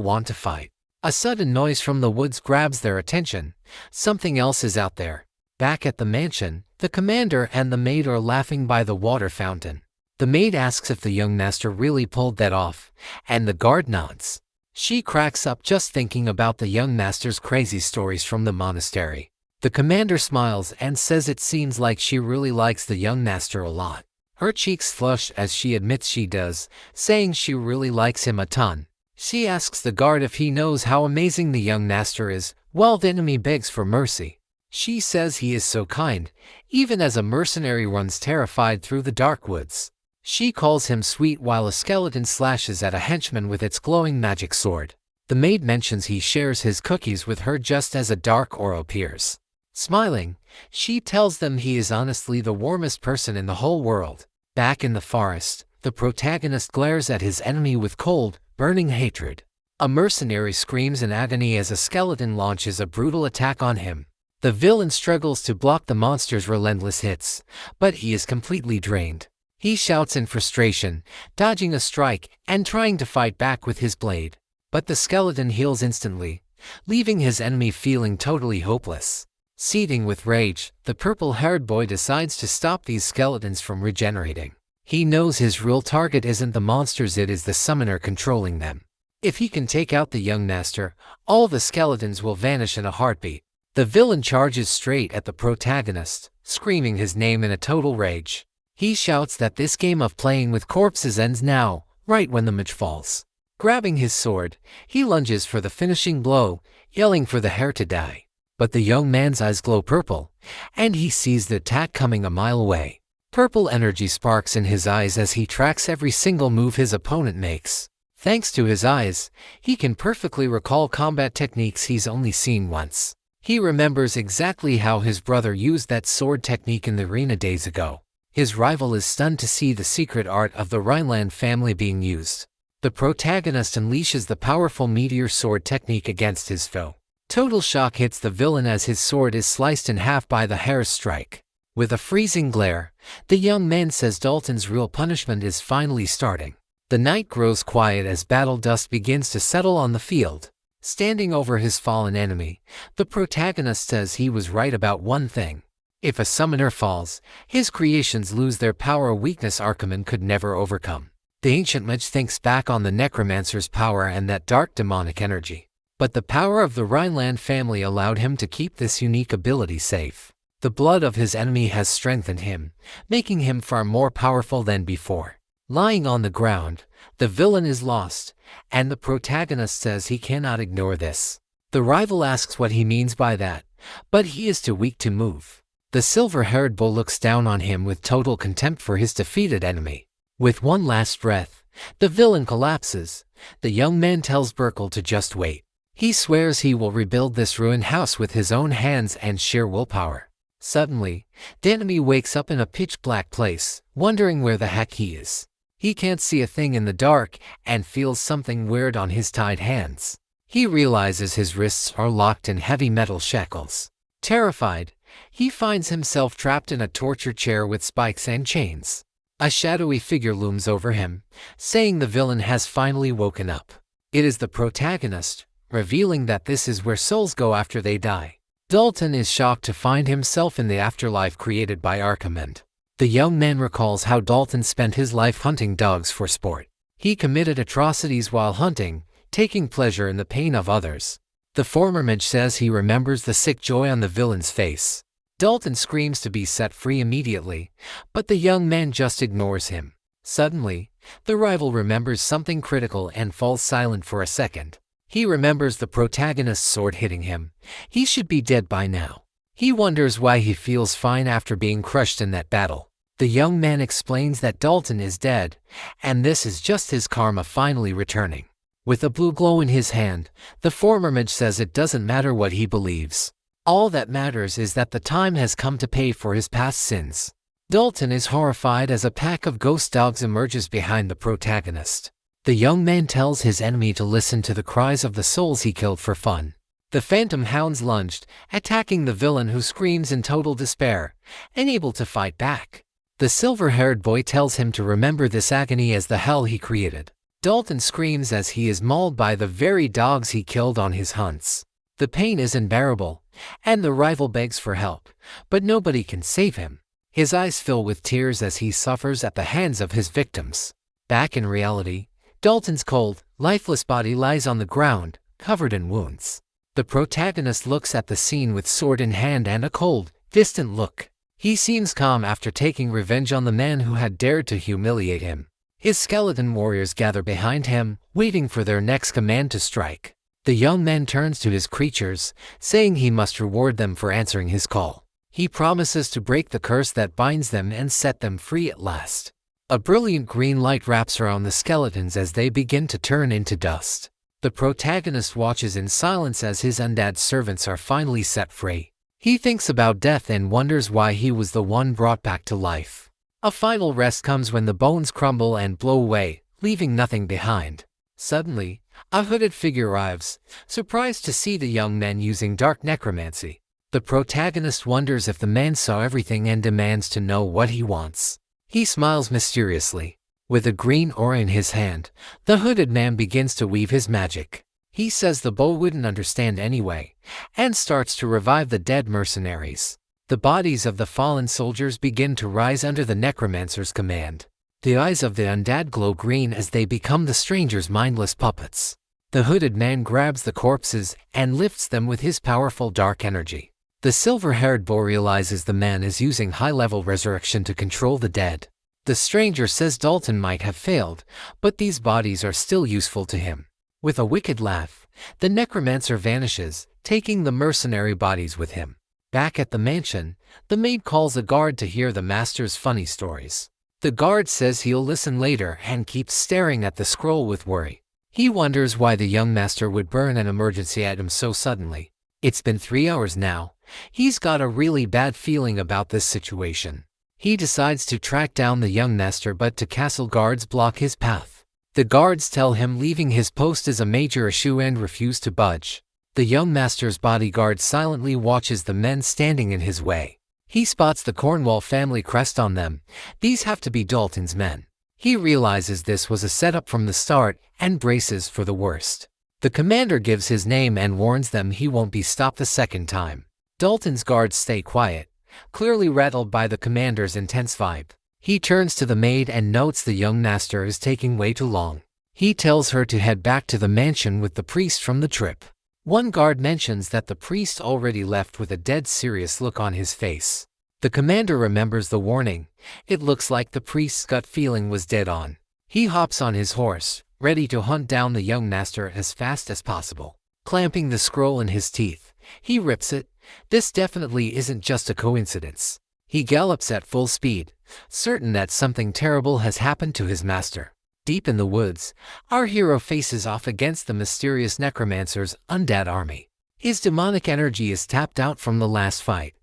want to fight. A sudden noise from the woods grabs their attention. Something else is out there. Back at the mansion, the commander and the maid are laughing by the water fountain. The maid asks if the young master really pulled that off, and the guard nods. She cracks up just thinking about the young master's crazy stories from the monastery. The commander smiles and says it seems like she really likes the young master a lot. Her cheeks flush as she admits she does, saying she really likes him a ton. She asks the guard if he knows how amazing the young master is, while the enemy begs for mercy. She says he is so kind, even as a mercenary runs terrified through the dark woods. She calls him sweet while a skeleton slashes at a henchman with its glowing magic sword. The maid mentions he shares his cookies with her just as a dark aura appears. Smiling, she tells them he is honestly the warmest person in the whole world. Back in the forest, the protagonist glares at his enemy with cold, burning hatred. A mercenary screams in agony as a skeleton launches a brutal attack on him. The villain struggles to block the monster's relentless hits, but he is completely drained. He shouts in frustration, dodging a strike and trying to fight back with his blade. But the skeleton heals instantly, leaving his enemy feeling totally hopeless. Seething with rage, the purple-haired boy decides to stop these skeletons from regenerating. He knows his real target isn't the monsters, it is the summoner controlling them. If he can take out the young master, all the skeletons will vanish in a heartbeat. The villain charges straight at the protagonist, screaming his name in a total rage. He shouts that this game of playing with corpses ends now, right when the mage falls. Grabbing his sword, he lunges for the finishing blow, yelling for the heir to die. But the young man's eyes glow purple, and he sees the attack coming a mile away. Purple energy sparks in his eyes as he tracks every single move his opponent makes. Thanks to his eyes, he can perfectly recall combat techniques he's only seen once. He remembers exactly how his brother used that sword technique in the arena days ago. His rival is stunned to see the secret art of the Rhineland family being used. The protagonist unleashes the powerful meteor sword technique against his foe. Total shock hits the villain as his sword is sliced in half by the hair's strike. With a freezing glare, the young man says Dalton's real punishment is finally starting. The night grows quiet as battle dust begins to settle on the field. Standing over his fallen enemy, the protagonist says he was right about one thing. If a summoner falls, his creations lose their power, a weakness Arkhamond could never overcome. The ancient mage thinks back on the Necromancer's power and that dark demonic energy. But the power of the Rhineland family allowed him to keep this unique ability safe. The blood of his enemy has strengthened him, making him far more powerful than before. Lying on the ground, the villain is lost, and the protagonist says he cannot ignore this. The rival asks what he means by that, but he is too weak to move. The silver-haired bull looks down on him with total contempt for his defeated enemy. With one last breath, the villain collapses. The young man tells Burkle to just wait. He swears he will rebuild this ruined house with his own hands and sheer willpower. Suddenly, the enemy wakes up in a pitch-black place, wondering where the heck he is. He can't see a thing in the dark and feels something weird on his tied hands. He realizes his wrists are locked in heavy metal shackles. Terrified, he finds himself trapped in a torture chair with spikes and chains. A shadowy figure looms over him, saying the villain has finally woken up. It is the protagonist, revealing that this is where souls go after they die. Dalton is shocked to find himself in the afterlife created by Arkhamond. The young man recalls how Dalton spent his life hunting dogs for sport. He committed atrocities while hunting, taking pleasure in the pain of others. The former mage says he remembers the sick joy on the villain's face. Dalton screams to be set free immediately, but the young man just ignores him. Suddenly, the rival remembers something critical and falls silent for a second. He remembers the protagonist's sword hitting him. He should be dead by now. He wonders why he feels fine after being crushed in that battle. The young man explains that Dalton is dead, and this is just his karma finally returning. With a blue glow in his hand, the former mage says it doesn't matter what he believes. All that matters is that the time has come to pay for his past sins. Dalton is horrified as a pack of ghost dogs emerges behind the protagonist. The young man tells his enemy to listen to the cries of the souls he killed for fun. The phantom hounds lunged, attacking the villain who screams in total despair, unable to fight back. The silver-haired boy tells him to remember this agony as the hell he created. Dalton screams as he is mauled by the very dogs he killed on his hunts. The pain is unbearable, and the rival begs for help, but nobody can save him. His eyes fill with tears as he suffers at the hands of his victims. Back in reality, Dalton's cold, lifeless body lies on the ground, covered in wounds. The protagonist looks at the scene with sword in hand and a cold, distant look. He seems calm after taking revenge on the man who had dared to humiliate him. His skeleton warriors gather behind him, waiting for their next command to strike. The young man turns to his creatures, saying he must reward them for answering his call. He promises to break the curse that binds them and set them free at last. A brilliant green light wraps around the skeletons as they begin to turn into dust. The protagonist watches in silence as his undead servants are finally set free. He thinks about death and wonders why he was the one brought back to life. A final rest comes when the bones crumble and blow away, leaving nothing behind. Suddenly, a hooded figure arrives, surprised to see the young man using dark necromancy. The protagonist wonders if the man saw everything and demands to know what he wants. He smiles mysteriously. With a green aura in his hand, the hooded man begins to weave his magic. He says the bow wouldn't understand anyway, and starts to revive the dead mercenaries. The bodies of the fallen soldiers begin to rise under the necromancer's command. The eyes of the undead glow green as they become the stranger's mindless puppets. The hooded man grabs the corpses and lifts them with his powerful dark energy. The silver-haired boy realizes the man is using high-level resurrection to control the dead. The stranger says Dalton might have failed, but these bodies are still useful to him. With a wicked laugh, the necromancer vanishes, taking the mercenary bodies with him. Back at the mansion, the maid calls a guard to hear the master's funny stories. The guard says he'll listen later and keeps staring at the scroll with worry. He wonders why the young master would burn an emergency item so suddenly. It's been 3 hours now. He's got a really bad feeling about this situation. He decides to track down the young master, but the castle guards block his path. The guards tell him leaving his post is a major issue and refuse to budge. The young master's bodyguard silently watches the men standing in his way. He spots the Cornwall family crest on them. These have to be Dalton's men. He realizes this was a setup from the start and braces for the worst. The commander gives his name and warns them he won't be stopped the second time. Dalton's guards stay quiet, clearly rattled by the commander's intense vibe. He turns to the maid and notes the young master is taking way too long. He tells her to head back to the mansion with the priest from the trip. One guard mentions that the priest already left with a dead serious look on his face. The commander remembers the warning. It looks like the priest's gut feeling was dead on. He hops on his horse, ready to hunt down the young master as fast as possible. Clamping the scroll in his teeth, he rips it. This definitely isn't just a coincidence. He gallops at full speed, certain that something terrible has happened to his master. Deep in the woods, our hero faces off against the mysterious necromancer's undead army. His demonic energy is tapped out from the last fight.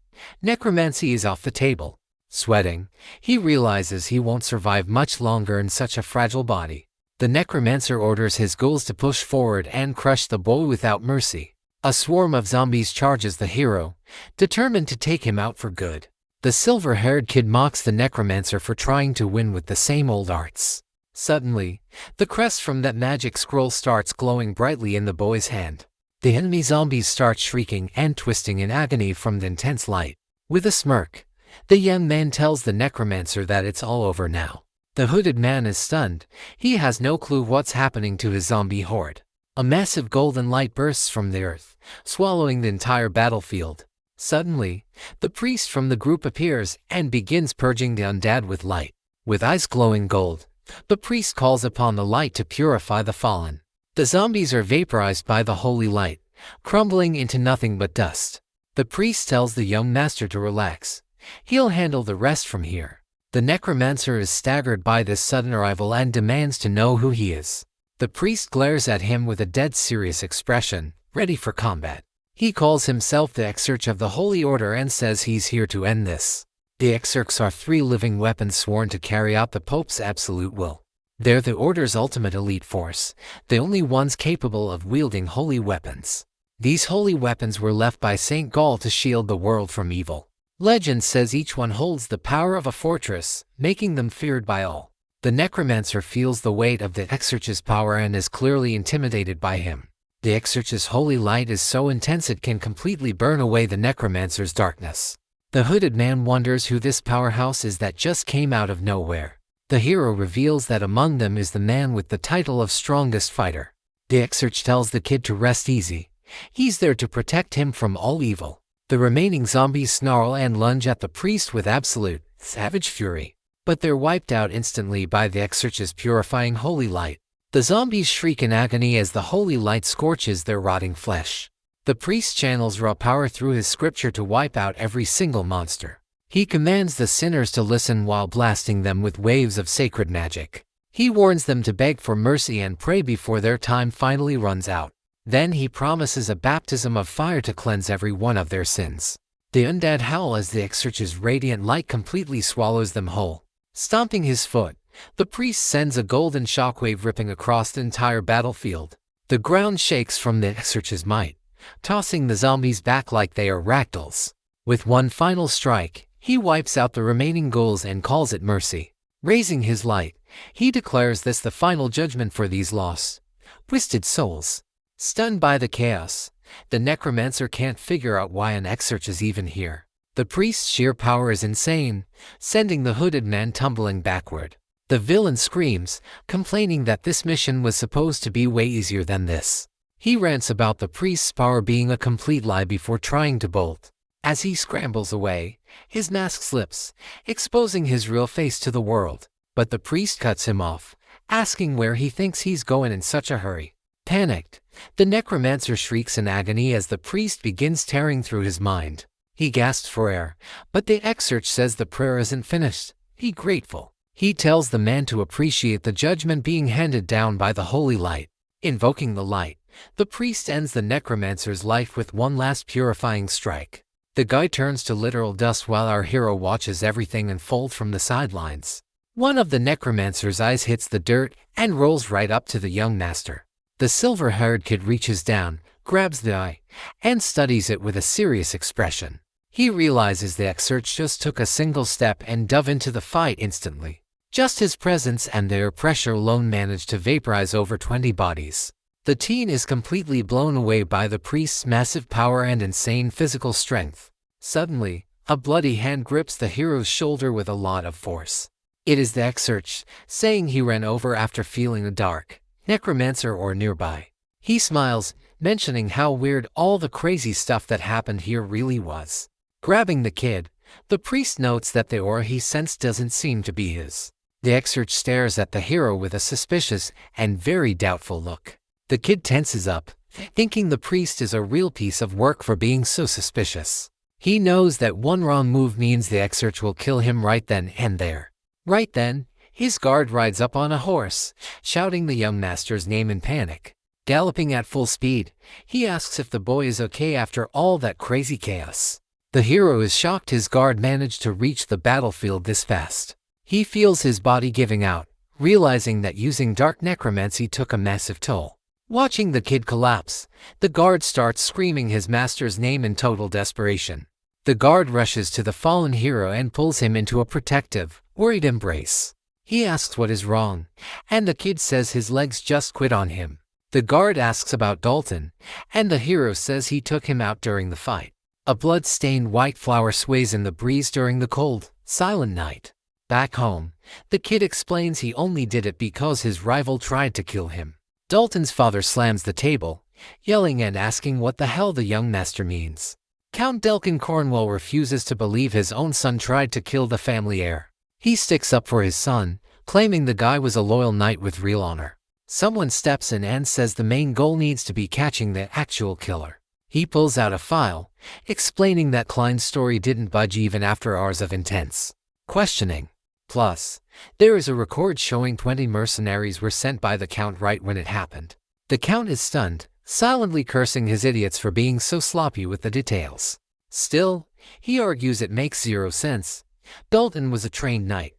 Necromancy is off the table. Sweating, he realizes he won't survive much longer in such a fragile body. The necromancer orders his ghouls to push forward and crush the boy without mercy. A swarm of zombies charges the hero, determined to take him out for good. The silver-haired kid mocks the necromancer for trying to win with the same old arts. Suddenly, the crest from that magic scroll starts glowing brightly in the boy's hand. The enemy zombies start shrieking and twisting in agony from the intense light. With a smirk, the young man tells the necromancer that it's all over now. The hooded man is stunned. He has no clue what's happening to his zombie horde. A massive golden light bursts from the earth, swallowing the entire battlefield. Suddenly, the priest from the group appears and begins purging the undead with light. With eyes glowing gold, the priest calls upon the light to purify the fallen. The zombies are vaporized by the holy light, crumbling into nothing but dust. The priest tells the young master to relax. He'll handle the rest from here. The necromancer is staggered by this sudden arrival and demands to know who he is. The priest glares at him with a dead serious expression, ready for combat. He calls himself the exarch of the Holy Order and says he's here to end this. The exarchs are 3 living weapons sworn to carry out the Pope's absolute will. They're the Order's ultimate elite force, the only ones capable of wielding holy weapons. These holy weapons were left by St. Gall to shield the world from evil. Legend says each one holds the power of a fortress, making them feared by all. The necromancer feels the weight of the exarch's power and is clearly intimidated by him. The exarch's holy light is so intense it can completely burn away the necromancer's darkness. The hooded man wonders who this powerhouse is that just came out of nowhere. The hero reveals that among them is the man with the title of strongest fighter. The exarch tells the kid to rest easy. He's there to protect him from all evil. The remaining zombies snarl and lunge at the priest with absolute, savage fury. But they're wiped out instantly by the exarch's purifying holy light. The zombies shriek in agony as the holy light scorches their rotting flesh. The priest channels raw power through his scripture to wipe out every single monster. He commands the sinners to listen while blasting them with waves of sacred magic. He warns them to beg for mercy and pray before their time finally runs out. Then he promises a baptism of fire to cleanse every one of their sins. The undead howl as the exarch's radiant light completely swallows them whole. Stomping his foot, the priest sends a golden shockwave ripping across the entire battlefield. The ground shakes from the exarch's might, tossing the zombies back like they are ragdolls. With one final strike, he wipes out the remaining ghouls and calls it mercy. Raising his light, he declares this the final judgment for these lost, twisted souls. Stunned by the chaos, the necromancer can't figure out why an exarch is even here. The priest's sheer power is insane, sending the hooded man tumbling backward. The villain screams, complaining that this mission was supposed to be way easier than this. He rants about the priest's power being a complete lie before trying to bolt. As he scrambles away, his mask slips, exposing his real face to the world. But the priest cuts him off, asking where he thinks he's going in such a hurry. Panicked, the necromancer shrieks in agony as the priest begins tearing through his mind. He gasps for air, but the exarch says the prayer isn't finished. Be grateful. He tells the man to appreciate the judgment being handed down by the holy light. Invoking the light, the priest ends the necromancer's life with one last purifying strike. The guy turns to literal dust while our hero watches everything unfold from the sidelines. One of the necromancer's eyes hits the dirt and rolls right up to the young master. The silver-haired kid reaches down, grabs the eye, and studies it with a serious expression. He realizes the exarch just took a single step and dove into the fight instantly. Just his presence and their pressure alone managed to vaporize over 20 bodies. The teen is completely blown away by the priest's massive power and insane physical strength. Suddenly, a bloody hand grips the hero's shoulder with a lot of force. It is the exarch, saying he ran over after feeling a dark necromancer or nearby. He smiles, mentioning how weird all the crazy stuff that happened here really was. Grabbing the kid, the priest notes that the aura he sensed doesn't seem to be his. The exarch stares at the hero with a suspicious and very doubtful look. The kid tenses up, thinking the priest is a real piece of work for being so suspicious. He knows that one wrong move means the exarch will kill him right then and there. Right then, his guard rides up on a horse, shouting the young master's name in panic. Galloping at full speed, he asks if the boy is okay after all that crazy chaos. The hero is shocked his guard managed to reach the battlefield this fast. He feels his body giving out, realizing that using dark necromancy took a massive toll. Watching the kid collapse, the guard starts screaming his master's name in total desperation. The guard rushes to the fallen hero and pulls him into a protective, worried embrace. He asks what is wrong, and the kid says his legs just quit on him. The guard asks about Dalton, and the hero says he took him out during the fight. A blood-stained white flower sways in the breeze during the cold, silent night. Back home, the kid explains he only did it because his rival tried to kill him. Dalton's father slams the table, yelling and asking what the hell the young master means. Count Delkin Cornwell refuses to believe his own son tried to kill the family heir. He sticks up for his son, claiming the guy was a loyal knight with real honor. Someone steps in and says the main goal needs to be catching the actual killer. He pulls out a file, explaining that Klein's story didn't budge even after hours of intense questioning. Plus, there is a record showing 20 mercenaries were sent by the Count right when it happened. The Count is stunned, silently cursing his idiots for being so sloppy with the details. Still, he argues it makes zero sense. Dalton was a trained knight,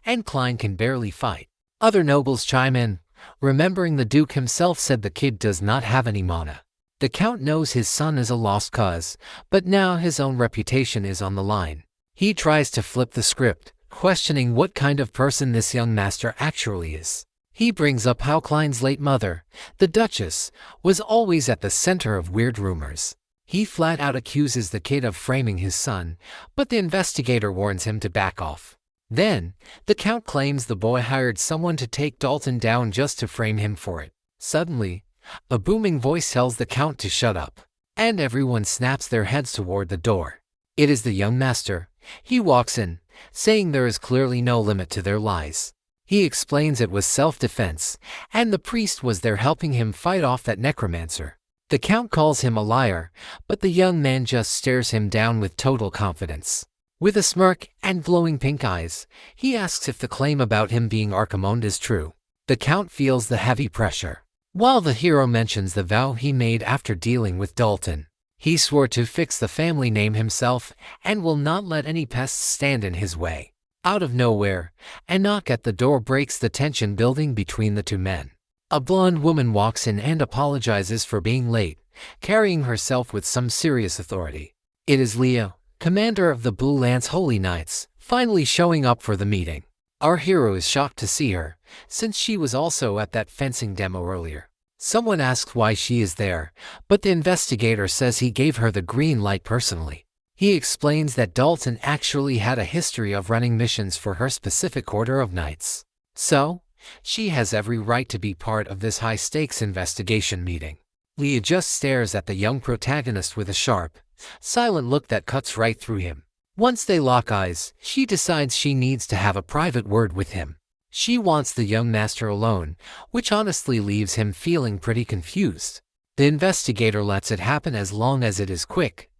and Klein can barely fight. Other nobles chime in, remembering the Duke himself said the kid does not have any mana. The Count knows his son is a lost cause, but now his own reputation is on the line. He tries to flip the script, questioning what kind of person this young master actually is. He brings up how Klein's late mother, the Duchess, was always at the center of weird rumors. He flat out accuses the kid of framing his son, but the investigator warns him to back off. Then, the Count claims the boy hired someone to take Dalton down just to frame him for it. Suddenly, a booming voice tells the Count to shut up, and everyone snaps their heads toward the door. It is the young master. He walks in, saying there is clearly no limit to their lies. He explains it was self-defense, and the priest was there helping him fight off that necromancer. The Count calls him a liar, but the young man just stares him down with total confidence. With a smirk and glowing pink eyes, he asks if the claim about him being Arkhamond is true. The Count feels the heavy pressure, while the hero mentions the vow he made after dealing with Dalton. He swore to fix the family name himself and will not let any pests stand in his way. Out of nowhere, a knock at the door breaks the tension building between the two men. A blonde woman walks in and apologizes for being late, carrying herself with some serious authority. It is Leah, commander of the Blue Lance Holy Knights, finally showing up for the meeting. Our hero is shocked to see her, since she was also at that fencing demo earlier. Someone asks why she is there, but the investigator says he gave her the green light personally. He explains that Dalton actually had a history of running missions for her specific order of knights. So, she has every right to be part of this high-stakes investigation meeting. Leah just stares at the young protagonist with a sharp, silent look that cuts right through him. Once they lock eyes, she decides she needs to have a private word with him. She wants the young master alone, which honestly leaves him feeling pretty confused. The investigator lets it happen as long as it is quick,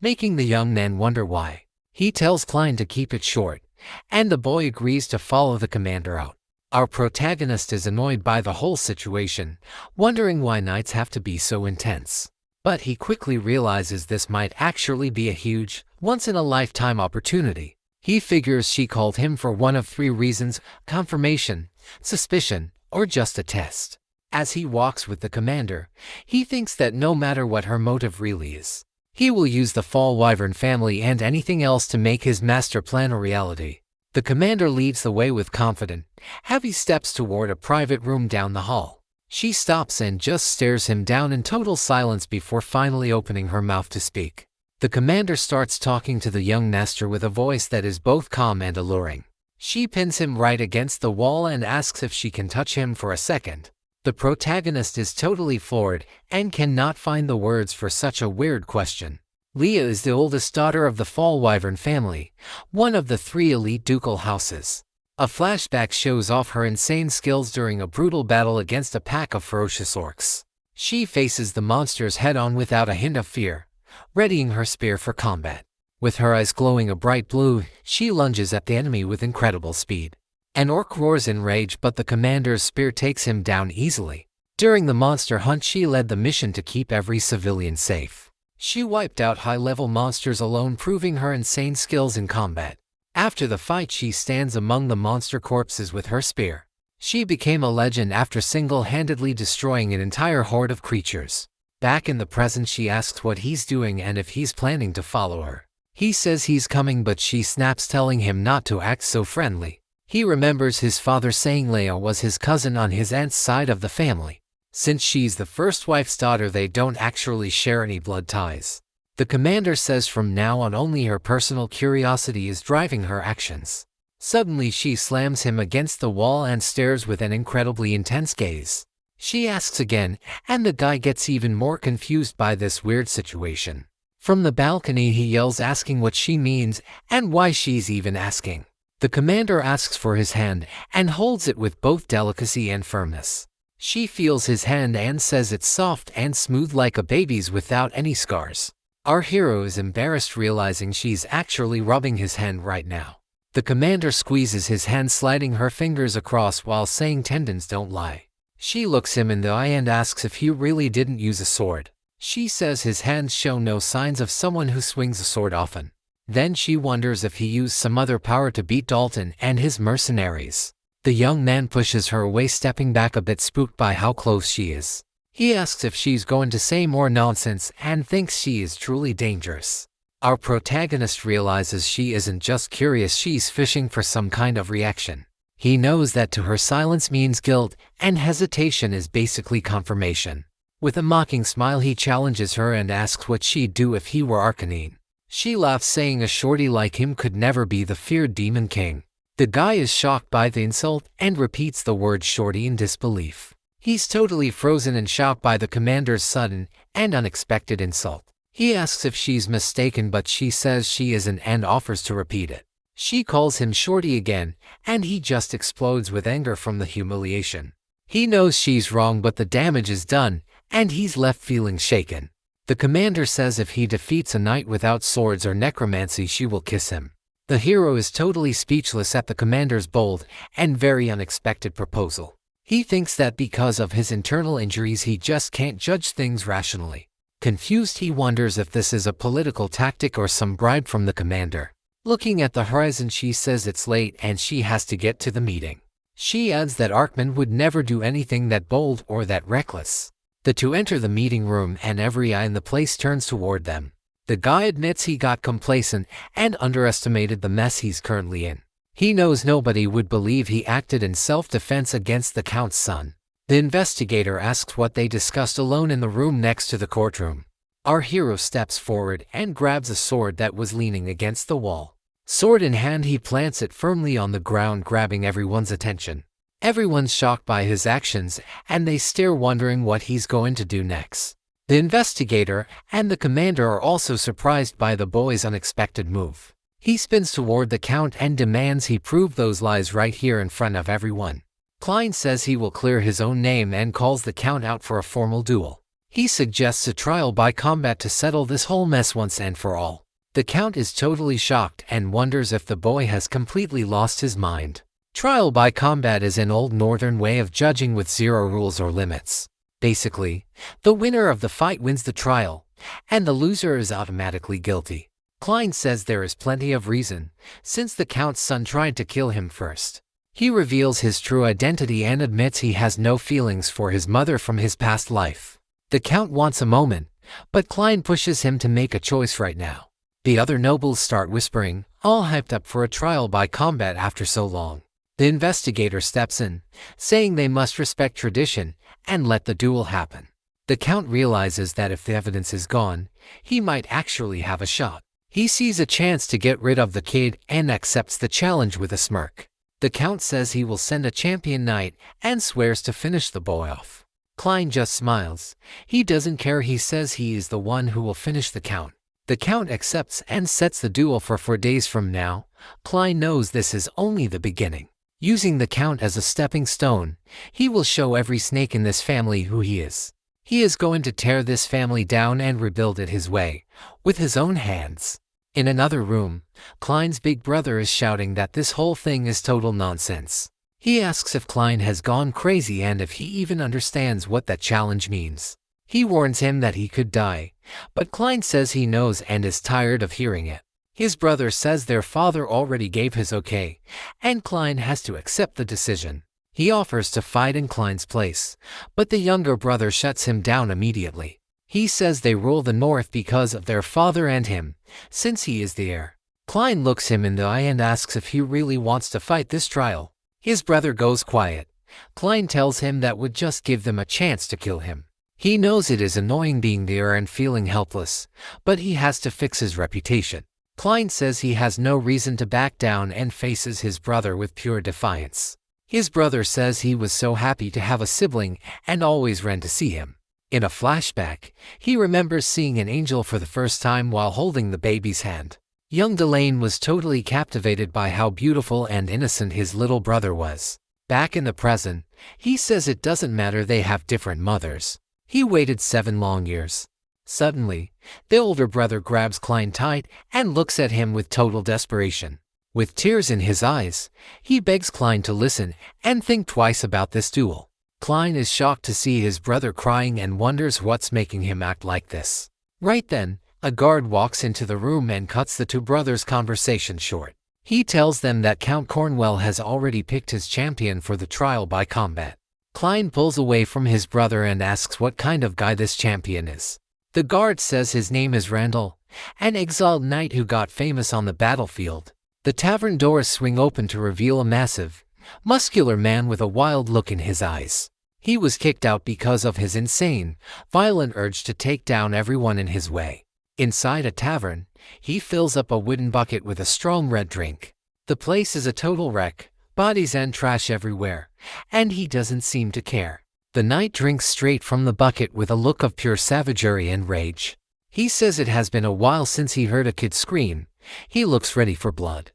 making the young man wonder why. He tells Klein to keep it short, and the boy agrees to follow the commander out. Our protagonist is annoyed by the whole situation, wondering why knights have to be so intense. But he quickly realizes this might actually be a huge, once-in-a-lifetime opportunity. He figures she called him for one of three reasons: confirmation, suspicion, or just a test. As he walks with the commander, he thinks that no matter what her motive really is, he will use the Fall Wyvern family and anything else to make his master plan a reality. The commander leads the way with confident, heavy steps toward a private room down the hall. She stops and just stares him down in total silence before finally opening her mouth to speak. The commander starts talking to the young master with a voice that is both calm and alluring. She pins him right against the wall and asks if she can touch him for a second. The protagonist is totally floored and cannot find the words for such a weird question. Leah is the oldest daughter of the Fall Wyvern family, one of the 3 elite ducal houses. A flashback shows off her insane skills during a brutal battle against a pack of ferocious orcs. She faces the monsters head-on without a hint of fear, readying her spear for combat. With her eyes glowing a bright blue, she lunges at the enemy with incredible speed. An orc roars in rage, but the commander's spear takes him down easily. During the monster hunt, she led the mission to keep every civilian safe. She wiped out high-level monsters alone, proving her insane skills in combat. After the fight, she stands among the monster corpses with her spear. She became a legend after single-handedly destroying an entire horde of creatures. Back in the present, she asks what he's doing and if he's planning to follow her. He says he's coming, but she snaps, telling him not to act so friendly. He remembers his father saying Leia was his cousin on his aunt's side of the family. Since she's the first wife's daughter, they don't actually share any blood ties. The commander says from now on only her personal curiosity is driving her actions. Suddenly she slams him against the wall and stares with an incredibly intense gaze. She asks again, and the guy gets even more confused by this weird situation. From the balcony he yells asking what she means and why she's even asking. The commander asks for his hand and holds it with both delicacy and firmness. She feels his hand and says it's soft and smooth like a baby's without any scars. Our hero is embarrassed realizing she's actually rubbing his hand right now. The commander squeezes his hand, sliding her fingers across while saying tendons don't lie. She looks him in the eye and asks if he really didn't use a sword. She says his hands show no signs of someone who swings a sword often. Then she wonders if he used some other power to beat Dalton and his mercenaries. The young man pushes her away, stepping back a bit, spooked by how close she is. He asks if she's going to say more nonsense and thinks she is truly dangerous. Our protagonist realizes she isn't just curious, she's fishing for some kind of reaction. He knows that to her silence means guilt, and hesitation is basically confirmation. With a mocking smile he challenges her and asks what she'd do if he were Arkhamond. She laughs, saying a shorty like him could never be the feared demon king. The guy is shocked by the insult and repeats the word shorty in disbelief. He's totally frozen and shocked by the commander's sudden and unexpected insult. He asks if she's mistaken, but she says she isn't and offers to repeat it. She calls him shorty again, and he just explodes with anger from the humiliation. He knows she's wrong, but the damage is done, and he's left feeling shaken. The commander says if he defeats a knight without swords or necromancy, she will kiss him. The hero is totally speechless at the commander's bold and very unexpected proposal. He thinks that because of his internal injuries he just can't judge things rationally. Confused, he wonders if this is a political tactic or some bribe from the commander. Looking at the horizon, she says it's late and she has to get to the meeting. She adds that Arkhamond would never do anything that bold or that reckless. The two enter the meeting room and every eye in the place turns toward them. The guy admits he got complacent and underestimated the mess he's currently in. He knows nobody would believe he acted in self-defense against the count's son. The investigator asks what they discussed alone in the room next to the courtroom. Our hero steps forward and grabs a sword that was leaning against the wall. Sword in hand, he plants it firmly on the ground, grabbing everyone's attention. Everyone's shocked by his actions, and they stare, wondering what he's going to do next. The investigator and the commander are also surprised by the boy's unexpected move. He spins toward the count and demands he prove those lies right here in front of everyone. Klein says he will clear his own name and calls the count out for a formal duel. He suggests a trial by combat to settle this whole mess once and for all. The count is totally shocked and wonders if the boy has completely lost his mind. Trial by combat is an old northern way of judging with zero rules or limits. Basically, the winner of the fight wins the trial, and the loser is automatically guilty. Klein says there is plenty of reason, since the count's son tried to kill him first. He reveals his true identity and admits he has no feelings for his mother from his past life. The count wants a moment, but Klein pushes him to make a choice right now. The other nobles start whispering, all hyped up for a trial by combat after so long. The investigator steps in, saying they must respect tradition and let the duel happen. The count realizes that if the evidence is gone, he might actually have a shot. He sees a chance to get rid of the kid and accepts the challenge with a smirk. The count says he will send a champion knight and swears to finish the boy off. Klein just smiles. He doesn't care. He says he is the one who will finish the count. The count accepts and sets the duel for 4 days from now. Klein knows this is only the beginning. Using the count as a stepping stone, he will show every snake in this family who he is. He is going to tear this family down and rebuild it his way, with his own hands. In another room, Klein's big brother is shouting that this whole thing is total nonsense. He asks if Klein has gone crazy and if he even understands what that challenge means. He warns him that he could die, but Klein says he knows and is tired of hearing it. His brother says their father already gave his okay, and Klein has to accept the decision. He offers to fight in Klein's place, but the younger brother shuts him down immediately. He says they rule the north because of their father and him, since he is the heir. Klein looks him in the eye and asks if he really wants to fight this trial. His brother goes quiet. Klein tells him that would just give them a chance to kill him. He knows it is annoying being the heir and feeling helpless, but he has to fix his reputation. Klein says he has no reason to back down and faces his brother with pure defiance. His brother says he was so happy to have a sibling and always ran to see him. In a flashback, he remembers seeing an angel for the first time while holding the baby's hand. Young Delane was totally captivated by how beautiful and innocent his little brother was. Back in the present, he says it doesn't matter they have different mothers. He waited 7 long years. Suddenly, the older brother grabs Klein tight and looks at him with total desperation. With tears in his eyes, he begs Klein to listen and think twice about this duel. Klein is shocked to see his brother crying and wonders what's making him act like this. Right then, a guard walks into the room and cuts the two brothers' conversation short. He tells them that Count Cornwell has already picked his champion for the trial by combat. Klein pulls away from his brother and asks what kind of guy this champion is. The guard says his name is Randall, an exiled knight who got famous on the battlefield. The tavern doors swing open to reveal a massive, muscular man with a wild look in his eyes. He was kicked out because of his insane, violent urge to take down everyone in his way. Inside a tavern, he fills up a wooden bucket with a strong red drink. The place is a total wreck, bodies and trash everywhere, and he doesn't seem to care. The knight drinks straight from the bucket with a look of pure savagery and rage. He says it has been a while since he heard a kid scream. He looks ready for blood.